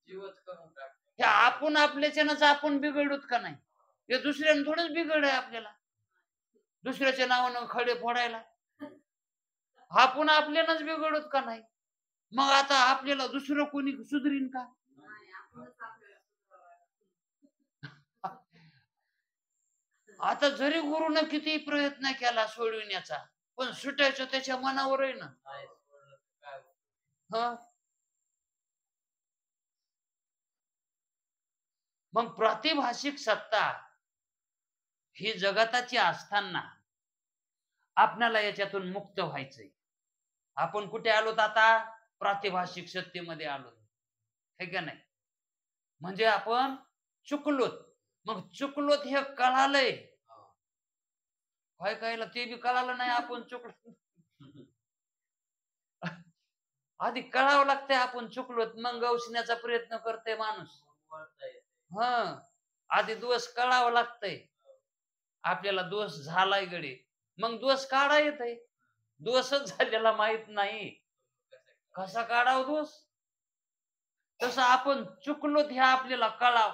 हे आपण आपल्याच्यानंच आपण बिघडलोत का नाही? हे दुसऱ्यानं थोडंच बिघडलंय आपल्याला. दुसऱ्याच्या नावानं खडे फोडायला. आपण आपल्यालाच बिघडत का नाही? मग आता आपल्याला दुसरं कोणी सुधरीन का? आता जरी गुरुनं किती प्रयत्न केला सोडविण्याचा, पण सुटायचं त्याच्या मनावर आहे ना. हं? मग प्रातिभाषिक सत्ता ही जगताची असताना आपल्याला याच्यातून मुक्त व्हायचंय. आपण कुठे आलोत आता? प्रातिभाषिक सत्तेमध्ये आलोत, हे का नाही? म्हणजे आपण चुकलोत. मग चुकलोत हे कळालंय, काय कळलं ते बी कळालं नाही आपण चुकलो. आधी कळावं लागतंय आपण चुकलोत, मग गवसण्याचा प्रयत्न करते माणूस. हं, आधी दोष कळावं लागतंय. आपल्याला दोष झालाय गडे, मग दोष काढा येतंय. दोषच झालेला माहित नाही, कसा काढाव दोष? तसं आपण चुकलोत हे आपल्याला कळाव.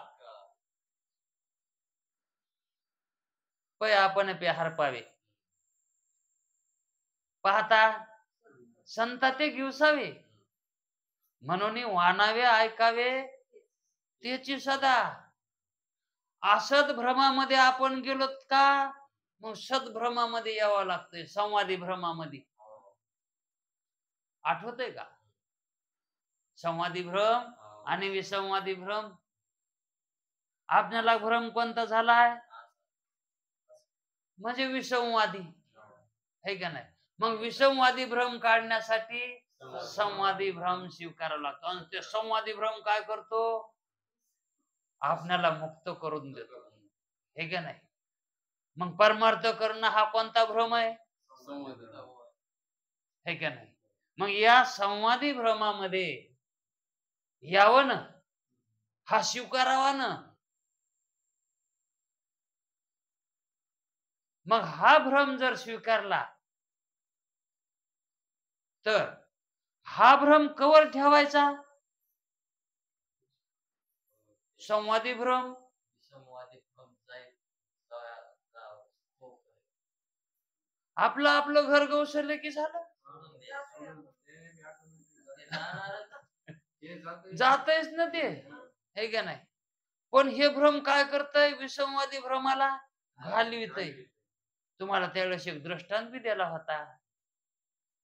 पै आपण पे हरपावे पाहता संता ते घेवसावे, म्हणून वानावे ऐकावे त्याची सदा. असद भ्रमामध्ये आपण गेलोत का? मग सद्भ्रमामध्ये यावं लागतंय, संवादी भ्रमामध्ये. आठवतंय का? संवादी भ्रम आणि विसंवादी भ्रम. आपल्याला भ्रम कोणता झालाय? म्हणजे विसंवादी, है का नाही? मग विसंवादी भ्रम काढण्यासाठी संवादी भ्रम स्वीकारावा लागतो. आणि ते संवादी भ्रम काय करतो? आपल्याला मुक्त करून देतो, हे का नाही? मग परमार्थ करणं हा कोणता भ्रम आहे? हे का नाही? मग या संवादी भ्रमामध्ये यावं ना, हा स्वीकारावा ना. मग हा भ्रम जर स्वीकारला तर हा भ्रम कवर ठेवायचा? संवादी भ्रम. आपलं आपलं घर गवसरलं की झालं, जातच ना ते, हे का नाही? पण हे भ्रम काय करतय? विसंवादी भ्रमाला घालवितय. तुम्हाला त्यावेळेस एक दृष्टांत बी दिला होता,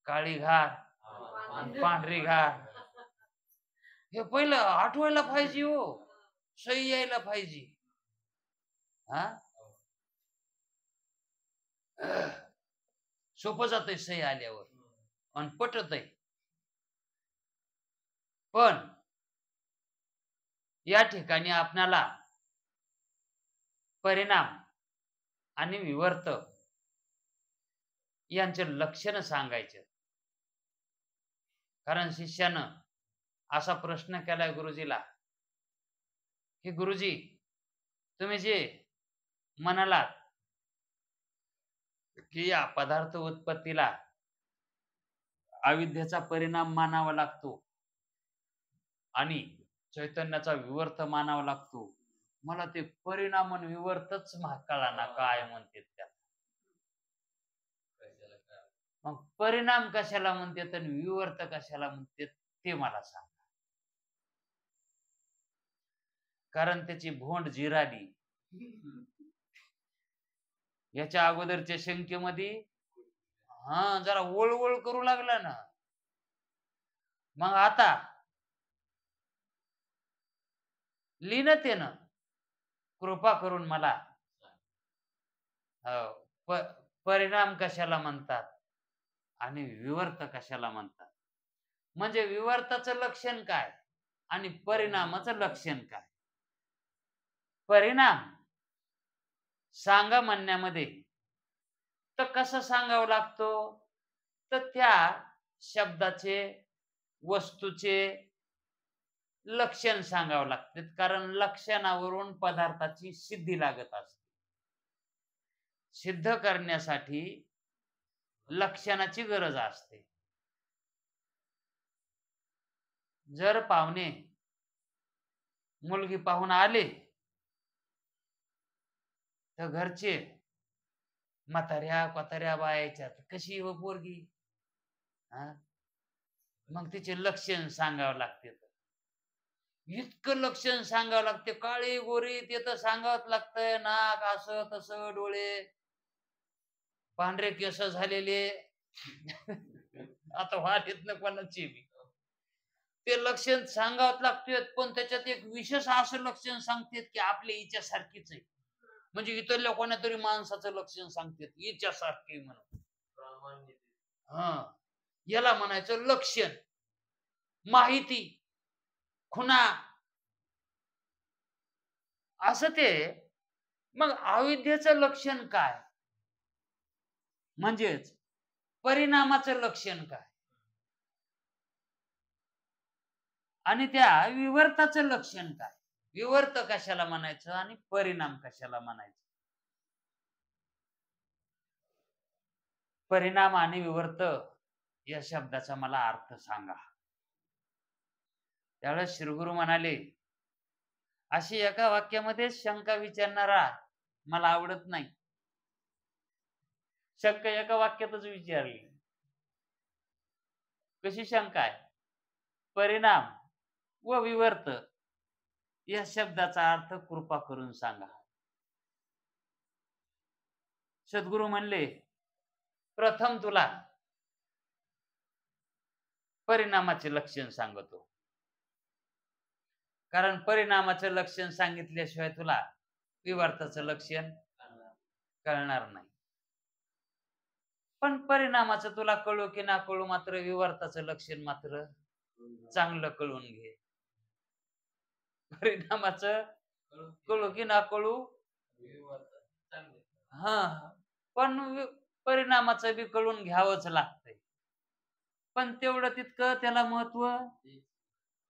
काळी घार आणि पांढरी घार. हे पहिलं आठवायला पाहिजे हो, सही यायला पाहिजे. हा, सोपं जातंय सही आल्यावर आणि पटतय. पण या ठिकाणी आपल्याला परिणाम आणि विवर्त यांचे लक्षण सांगायचे. कारण शिष्यानं असा प्रश्न केलाय गुरुजीला की गुरुजी, तुम्ही जे म्हणालात की या पदार्थ उत्पत्तीला अविद्येचा परिणाम मानावा लागतो आणि चैतन्याचा विवर्त मानावा लागतो, मला ते परिणाम आणि विवर्तच कळाना काय म्हणते त्या. मग परिणाम कशाला म्हणतात आणि विवर्त कशाला म्हणतात ते मला सांग. कारण त्याची भोंड जिराली. याच्या अगोदरच्या शंकेमध्ये जरा वळवळ करू लागला ना. मग आता लीनतेनं कृपा करून मला परिणाम कशाला म्हणतात आणि विवर्त कशाला म्हणतात, म्हणजे विवर्ताचं लक्षण काय आणि परिणामाचं लक्षण काय. परिणाम सांगा म्हणण्यामध्ये तर कसं सांगावं लागतो? तर त्या शब्दाचे, वस्तूचे लक्षण सांगावं लागते. कारण लक्षणावरून पदार्थाची सिद्धी लागत असते. सिद्ध करण्यासाठी लक्षणाची गरज असते. जर पाहुणे मुलगी पाहून आले तर घरचे म्हाताऱ्या कोताऱ्या बायाच्यात कशी हो पोरगी. हा, मग तिचे लक्षण सांगावं लागते. इतकं लक्षण सांगावं लागते, काळी गोरी ते तर सांगावंच लागतंय. नाक असं तसं, डोळे पांढरे केस झालेले. आता वाढीत ना कोणाची बी ते लक्षण सांगावंच लागते. पण त्याच्यात एक विशेष असं लक्षण सांगतात की आपल्या हिच्यासारखीच आहे. म्हणजे इतर कोणा तरी माणसाचं लक्षण सांगतात हिच्यासारखी म्हणून. हा, याला म्हणायचं लक्षण. माहिती, खुणा असं ते. मग अविद्येचं लक्षण काय, म्हणजेच परिणामाचं लक्षण काय, आणि त्या विवर्ताचं लक्षण काय. विवर्त कशाला म्हणायचं आणि परिणाम कशाला म्हणायचं. परिणाम आणि विवर्त या शब्दाचा मला अर्थ सांगा. त्यावेळेस श्रीगुरु म्हणाले, अशी एका वाक्यामध्ये शंका विचारणारा मला आवडत नाही. शंका एका वाक्यातच विचारली. कशी शंका आहे. परिणाम व विवर्त या शब्दाचा अर्थ कृपा करून सांगा. सद्गुरु म्हणले, प्रथम तुला परिणामाचे लक्षण सांगतो. कारण परिणामाचं लक्षण सांगितल्याशिवाय तुला विवर्ताचं लक्षण कळणार नाही. पण परिणामाचं तुला कळू की ना कळू, मात्र विवर्ताचं लक्षण मात्र चांगलं कळून घे. परिणामाचं कळू की ना कळू, हा, पण परिणामाचं बी कळून घ्यावंच लागतंय. पण तेवढं तितकं त्याला महत्व.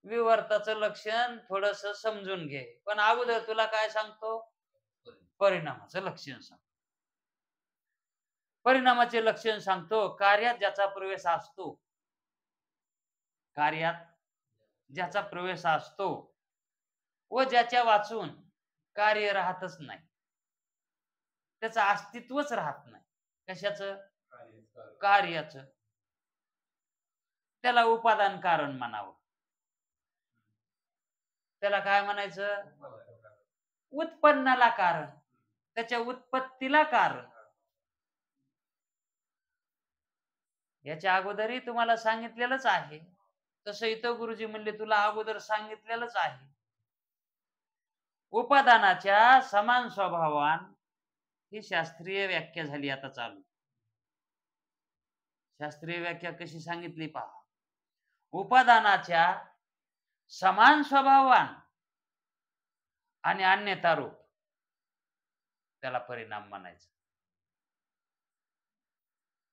विवर्ताचं लक्षण थोडस समजून घे. पण अगोदर तुला काय सांगतो, परिणामाचं लक्षण सांगतो. परिणामाचे लक्षण सांगतो. कार्यात ज्याचा प्रवेश असतो, कार्यात ज्याचा प्रवेश असतो व ज्याच्या वाचून कार्य राहतच नाही, त्याचं अस्तित्वच राहत नाही. कशाचं, कार्याचं. त्याला उपादान कारण म्हणावं. त्याला काय म्हणायचं, उत्पन्नाला कारण, त्याच्या उत्पत्तीला कारण. याच्या अगोदरही तुम्हाला सांगितलेलंच आहे. तसं इथं गुरुजी म्हणले तुला अगोदर सांगितलेलंच आहे. उपादानाच्या समान स्वभावान ही शास्त्रीय व्याख्या झाली आता चालू. शास्त्रीय व्याख्या कशी सांगितली पहा. उपादानाच्या समान स्वभावान आणि अन्यथा रूप, त्याला परिणाम म्हणायचं.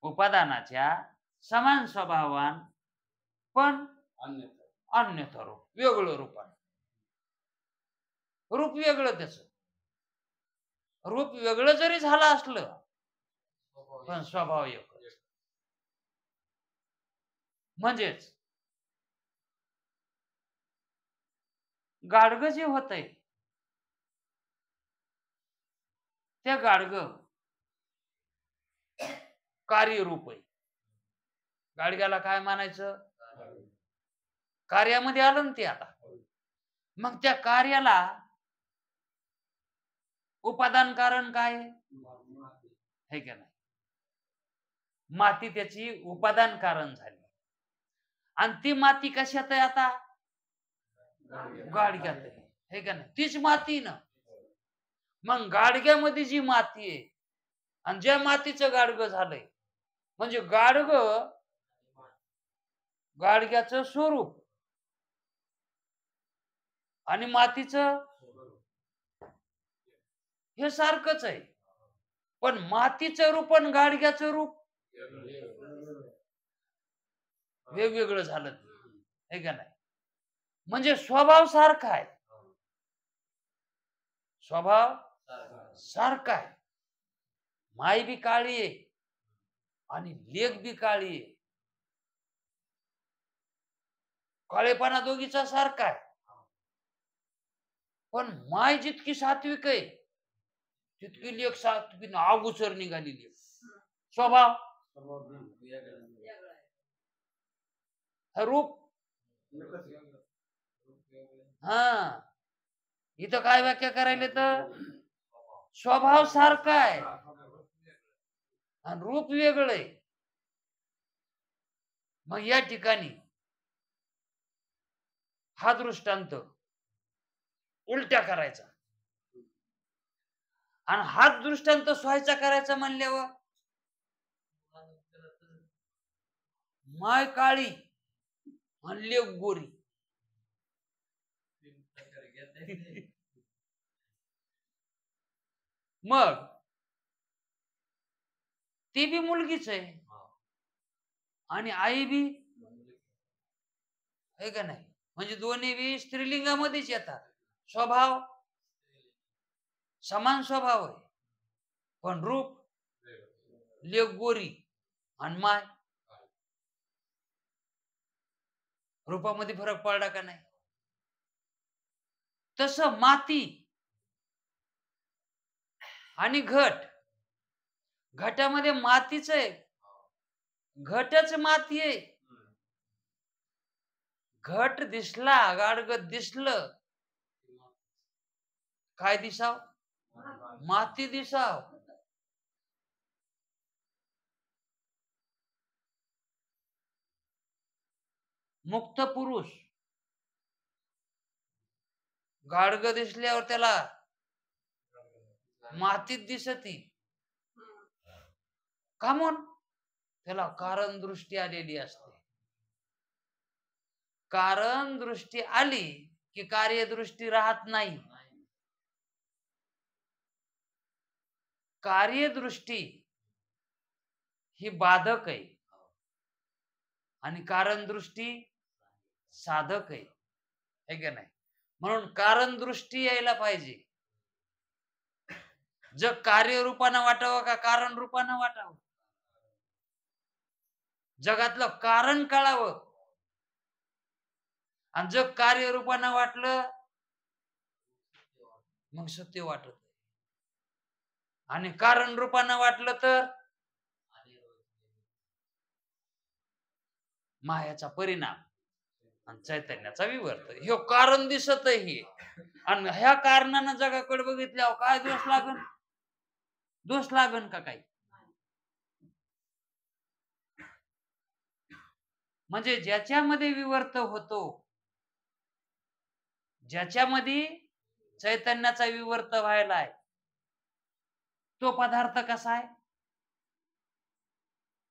उपादानाच्या समान स्वभावान पण अन्यथा रूप, वेगळं रूपान. रूप वेगळं, त्याच रूप वेगळं जरी झालं असलं पण स्वभाव एकच. म्हणजेच गाडगं जे होतंय, त्या गाडगं कार्यरूप आहे. गाडग्याला काय मानायचं, कार्यामध्ये आलं ना ते आता. मग त्या कार्याला उपादान कारण काय आहे का नाही. माती त्याची उपादान कारण झाली. आणि ती माती कशात आहे आता, गाडग्यात आहे का नाही. तीच माती ना. मग गाडग्यामध्ये जी माती आहे आणि ज्या मातीचं गाडगं झालंय, म्हणजे गाडग्याचं स्वरूप आणि मातीचं हे सारखंच आहे. पण मातीचं रूप आणि गाडग्याचं रूप वेगवेगळं झालं हे का नाही. म्हणजे स्वभाव सारखा आहे, स्वभाव सारखा आहे. माय बी काळी आहे आणि लेक बी काळी आहे. काळेपणा दोघीचा सारखा आहे. पण माय जितकी सात्विक आहे तितकी लेख सात्विक अगोचर निघालेली. स्वभाव रूप. हा, इथं काय व्याख्या करायला तर स्वभाव सारखा आहे आणि रूप वेगळं आहे. मग या ठिकाणी हा दृष्टांत उलट्या करायचा आणि हाच दृष्टांत स्वायचा करायचा म्हणल्यावर माय काळी आणि लेक गोरी. मग ती बी मुलगीच आहे आणि आई बी आहे का नाही. म्हणजे दोन्ही बी स्त्रीलिंगामध्येच येतात. स्वभाव समान स्वभाव आहे पण रूप लेक गोरी आणि माय. रूपामध्ये फरक पडला का नाही. तसं माती आणि घट. घटामध्ये मातीच आहे, घटच माती आहे. घट दिसला, गाडगत दिसलं, काय दिसाव, माती दिसाव. मुक्त पुरुष गाडग दिसल्यावर त्याला मातीत दिसती. का म्हणून, त्याला कारण दृष्टी आलेली असते. कारण दृष्टी आली की कार्यदृष्टी राहत नाही. कार्यदृष्टी ही बाधक आहे आणि कारण दृष्टी साधक आहे, है का नाही. म्हणून कारण दृष्टी यायला पाहिजे. जग कार्य रूपानं वाटावं का कारण रूपानं वाटावं. जगातलं कारण कळावं आणि जग कार्य रूपानं वाटलं मग सत्य वाटत. आणि कारण रूपानं वाटलं तर मायाचा परिणाम आणि चैतन्याचा विवर्त. हे कारण दिसत आहे आणि ह्या कारणानं जगाकडे बघितल्यावर काय दोष लागन, दोष लागन का काही. म्हणजे ज्याच्यामध्ये विवर्त होतो, ज्याच्यामध्ये चैतन्याचा विवर्त व्हायला आहे, तो पदार्थ कसा आहे,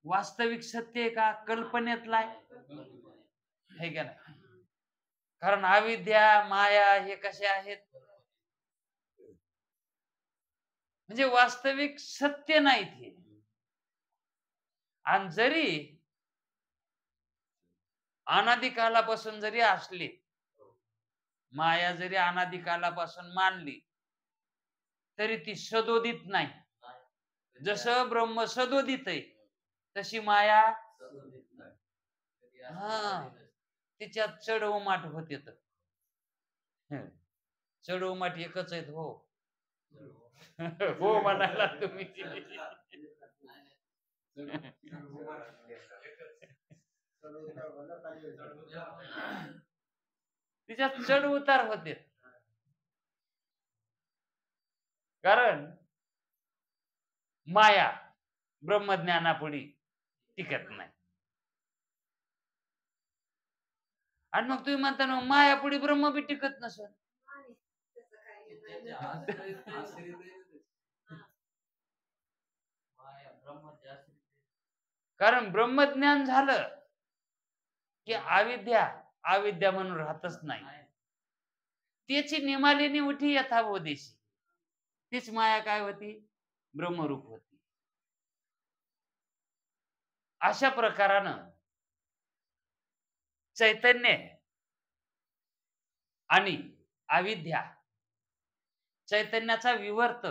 वास्तविक सत्य आहे का कल्पनेतला आहे का नाही. कारण अविद्या माया हे कसे आहेत, म्हणजे वास्तविक सत्य नाहीत हे. आणि जरी अनादिकालापासून जरी असले, माया जरी अनादिकालापासून मानली तरी ती सदोदित नाही. जसं ब्रह्म सदोदित आहे तशी माया तिच्यात चढ उमाट होते. चढ उमाट एकच आहेत. हो हो म्हणायला तुम्ही. तिच्यात चढ उतार होते. कारण माया ब्रह्मज्ञानापुढे टिकत नाही. आणि मग तुम्ही म्हणता ना मायापुढे ब्रह्म बी टिकत नसेल. कारण ब्रह्मज्ञान झालं की अविद्या अविद्या म्हणून राहतच नाही. त्याची निमालिनी उठी यथाभोदेशी. तीच माया काय होती, ब्रह्मरूप होती. अशा प्रकारानं चैतन्य आणि अविद्या, चैतन्याचा विवर्त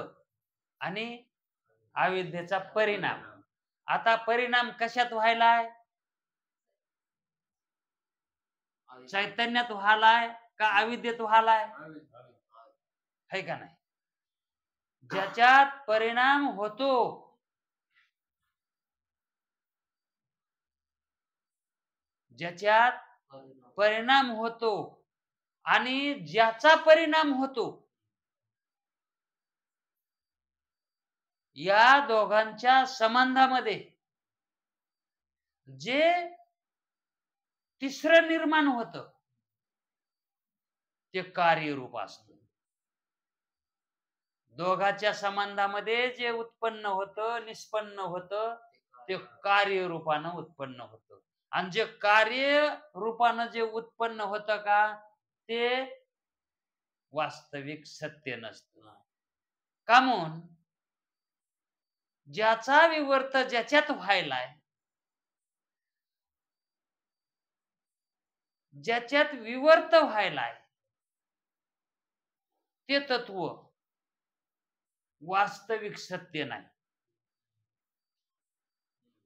आणि अविद्येचा परिणाम. आता परिणाम कशात व्हायलाय, चैतन्यात व्हायलाय का अविद्येत व्हायलाय, है का नाही. ज्याच्यात परिणाम होतो, ज्याच्यात परिणाम होतो आणि ज्याचा परिणाम होतो, या दोघांच्या संबंधामध्ये जे तिसरं निर्माण होतं ते कार्यरूप असतं. दोघांच्या संबंधामध्ये जे उत्पन्न होतं, निष्पन्न होतं, ते कार्यरूपानं उत्पन्न होतं. आणि जे कार्य रूपानं जे उत्पन्न होतं का, ते वास्तविक सत्य नसतं. का म्हणून ज्याचा विवर्त ज्याच्यात व्हायलाय, ज्याच्यात विवर्त व्हायलाय, ते तत्व वास्तविक सत्य नाही.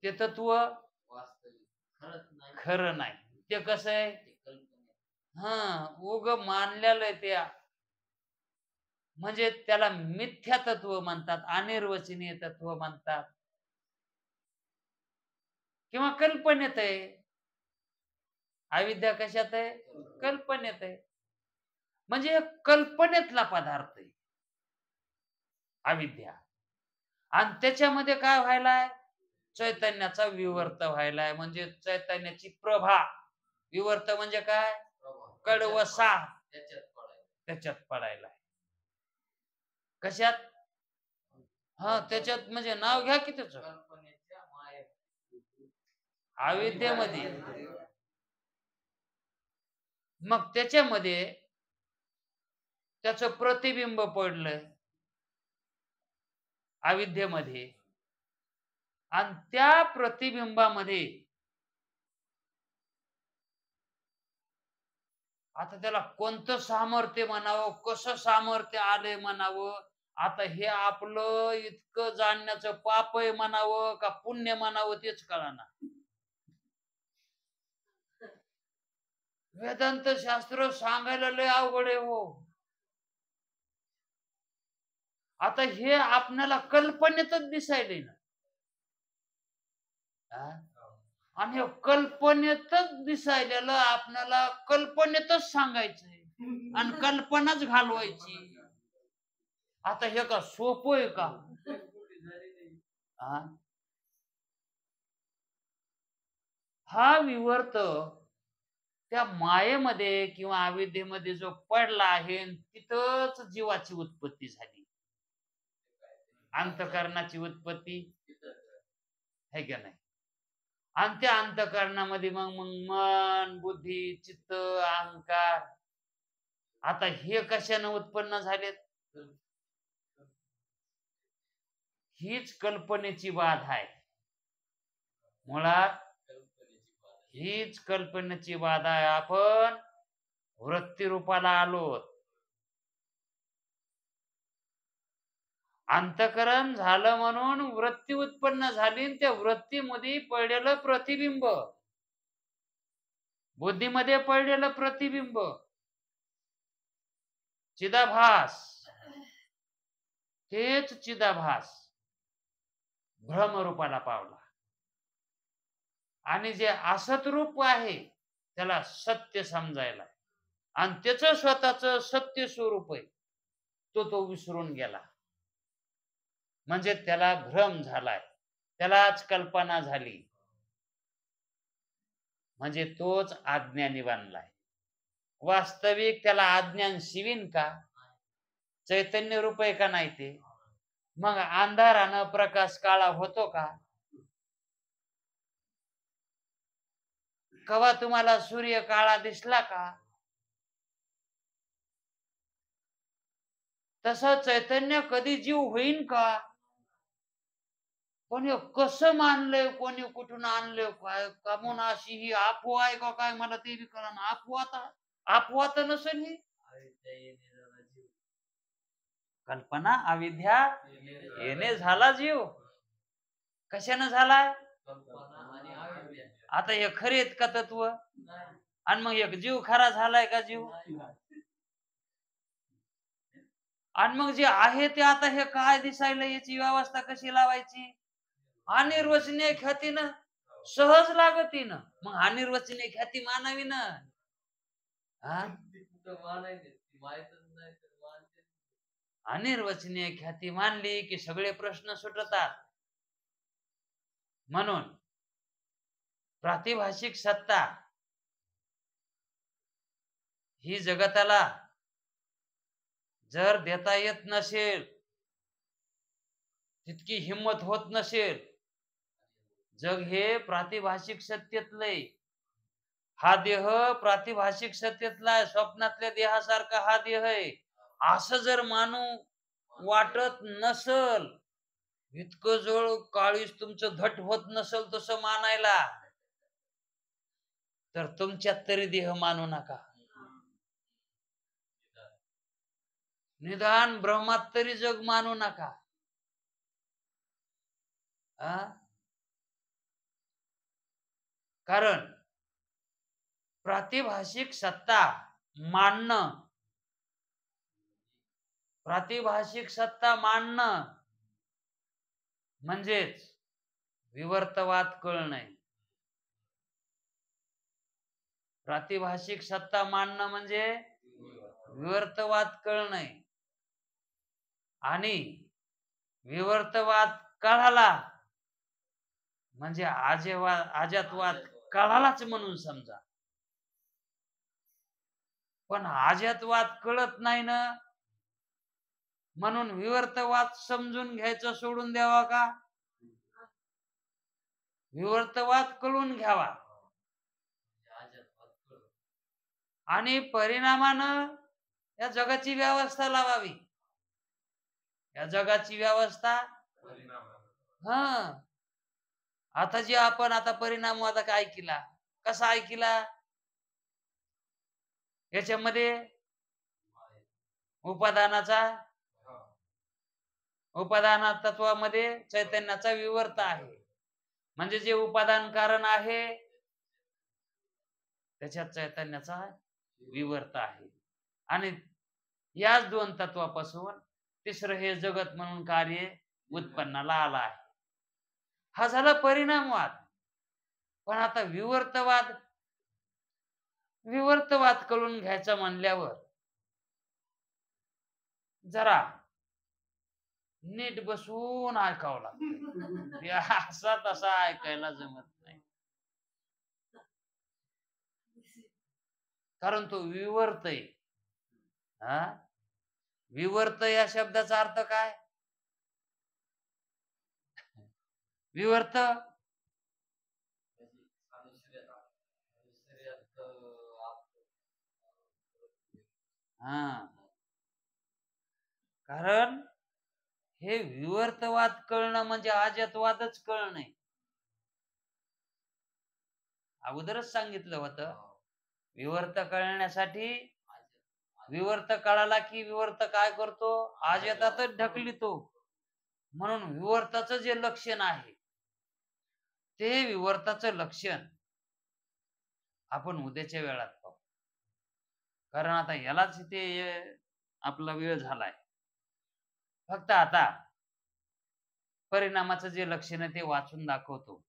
ते तत्व खरं नाही. ते कसं आहे, उग मानलेलं आहे त्या, म्हणजे त्याला मिथ्या तत्व म्हणतात, अनिर्वचनीय तत्व म्हणतात, किंवा कल्पनेत आहे. अविद्या कशात आहे? कल्पनेत आहे. म्हणजे कल्पनेतला पदार्थ आहे अविद्या. आणि त्याच्यामध्ये काय व्हायलाय? चैतन्याचा विवर्त व्हायलाय. म्हणजे चैतन्याची प्रभा. विवर्त म्हणजे काय? कडवसा त्याच्यात पडायला. कशात? त्याच्यात म्हणजे नाव घ्या की त्याचं, अविद्येमध्ये. मग त्याच्यामध्ये त्याचं प्रतिबिंब पडलंय अविद्येमध्ये, आणि त्या प्रतिबिंबामध्ये आता त्याला कोणतं सामर्थ्य म्हणावं, कसं सामर्थ्य आलंय म्हणावं, आता हे आपलं इतकं जाणण्याचं पाप आहे म्हणावं का पुण्य म्हणावं, तेच कळाना. वेदांत शास्त्र सांगायला लय अवघड आहे हो. आता हे आपल्याला कल्पनेतच दिसायले ना, आणि हे कल्पनेतच दिसायलेलं आपल्याला कल्पनेतच सांगायचंय आणि कल्पनाच घालवायची. आता हे का सोपं आहे का? हा विवर्त त्या मायेमध्ये किंवा अविद्येमध्ये जो पडला आहे, तिथंच जीवाची उत्पत्ती झाली, अंतःकरणाची उत्पत्ती है का नाही. आणि त्या अंतःकरणामध्ये मग मन, बुद्धी, चित्त, अहंकार, आता हे कशाने उत्पन्न झालेत? हीच कल्पनेची बाध आहे. मुळात हीच कल्पनेची बाधा आहे. आपण वृत्ती रूपाला आलोत. अंतःकरण झालं म्हणून वृत्ती उत्पन्न झाली, त्या वृत्तीमध्ये पडलेलं प्रतिबिंब, बुद्धीमध्ये पडलेलं प्रतिबिंब, चिदाभास, तेच चिदाभास भ्रमरूपाला पावला. आणि जे असत रूप आहे त्याला सत्य समजायला, आणि त्याचं स्वतःच सत्य स्वरूप आहे तो विसरून गेला. म्हणजे त्याला भ्रम झालाय, त्यालाच कल्पना झाली, म्हणजे तोच अज्ञानी बनलाय. वास्तविक त्याला अज्ञान शिवीन का? चैतन्य रूप आहे का नाही ते? मग अंधारानं प्रकाश काळा होतो का? कवा तुम्हाला सूर्य काळा दिसला का? तसं चैतन्य कधी जीव होईन का? पण हे कसं मानलंय, कोणी कुठून आणलंय, काय कमून अशी ही अफवा आहे का काय, मला ते बी कळना. अफवा तर नसेल ही. कल्पना, अविद्या येणे झाला जीव. कशाने झालाय? आता हे खरे आहेत का तत्व? आणि मग एक जीव खरा झालाय का जीव? आणि मग जे आहे ते आता हे काय दिसायला, याची व्यवस्था कशी लावायची? अनिर्वचनीय ख्यातीनं सहज लागतीनं. मग अनिर्वचनीय ख्याती मानावी ना. हा? अनिर्वचनीय ख्याती मानली की सगळे प्रश्न सुटतात. म्हणून प्रातिभाषिक सत्ता ही जगताला जर देता येत नसेल, तितकी हिम्मत होत नसेल, जग हे प्रातिभाषिक सत्तेतलंय. हा देह प्रातिभाषिक सत्तेतला आहे, स्वप्नातल्या देहासारखा हा देह आहे, असं जर मानू वाटत नसल, इतकं जळ काळीज तुमचं धट होत नसल तसं मानायला, तर तुमच्यात तरी देह मानू नका. निदान ब्रह्मात तरी जग मानू नका. कारण प्रातिभाषिक सत्ता मानणं, प्रातिभाषिक सत्ता मानणं म्हणजेच विवर्तवाद कळणे. प्रातिभाषिक सत्ता मानणं म्हणजे विवर्तवाद कळणे. आणि विवर्तवाद कळाला म्हणजे आजातवाद कळालाच म्हणून समजा. पण आजातवाद कळत नाही ना, म्हणून विवर्तवाद समजून घ्यायचं सोडून द्यावा का? विवर्तवाद कळून घ्यावा आणि परिणामानं या जगाची व्यवस्था लावावी. या जगाची व्यवस्था आता जे आपण आता परिणामवाद काय केला, कसा ऐकिला? याच्यामध्ये उपादान तत्वामध्ये चैतन्याचा विवर्त आहे. म्हणजे जे उपादान कारण आहे त्याच्यात चैतन्याचा विवर्त आहे. आणि याच दोन तत्वापासून तिसरं हे जगत म्हणून कार्य उत्पन्नाला आला आहे. हा झाला परिणामवाद. पण आता विवर्तवाद कळून घ्यायचा म्हणल्यावर जरा नीट बसून ऐकावं लागतं. असा तसा ऐकायला जमत नाही. कारण तो विवर्त आहे. विवर्त या शब्दाचा अर्थ काय? विवर्त कारण हे विवर्तवाद कळणं म्हणजे आजातवादच कळणं. अगोदरच सांगितलं होतं, विवर्त कळण्यासाठी विवर्त कळाला की विवर्त काय करतो? आजातातच ढकलितो. म्हणून विवर्ताचं जे लक्षण आहे ते विवर्ताचं लक्षण आपण उद्याच्या वेळात पाहू. कारण आता यालाच इथे आपला वेळ झालाय. फक्त आता परिणामाचं जे लक्षण आहे ते वाचून दाखवतो.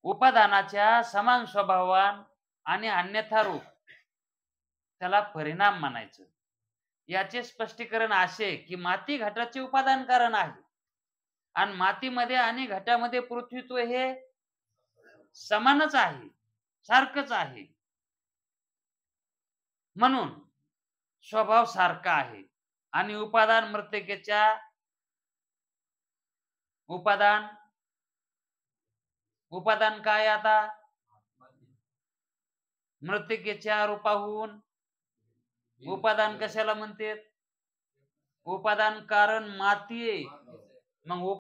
उपादानाच्या समान स्वभावान आणि अन्यथा रूप त्याला परिणाम म्हणायचं. याचे स्पष्टीकरण असे की माती घटाचे उपादान कारण आहे आणि मातीमध्ये आणि घटामध्ये पृथ्वीत्व हे समानच आहे, सारखंच आहे. म्हणून स्वभाव सारखा आहे. आणि उपादान मृत्तिकेच्या उपादान काय? आता मृत्तिकेच्या रूपाहून उपादान कशाला म्हणतात? उपादान कारण माती आहे. मग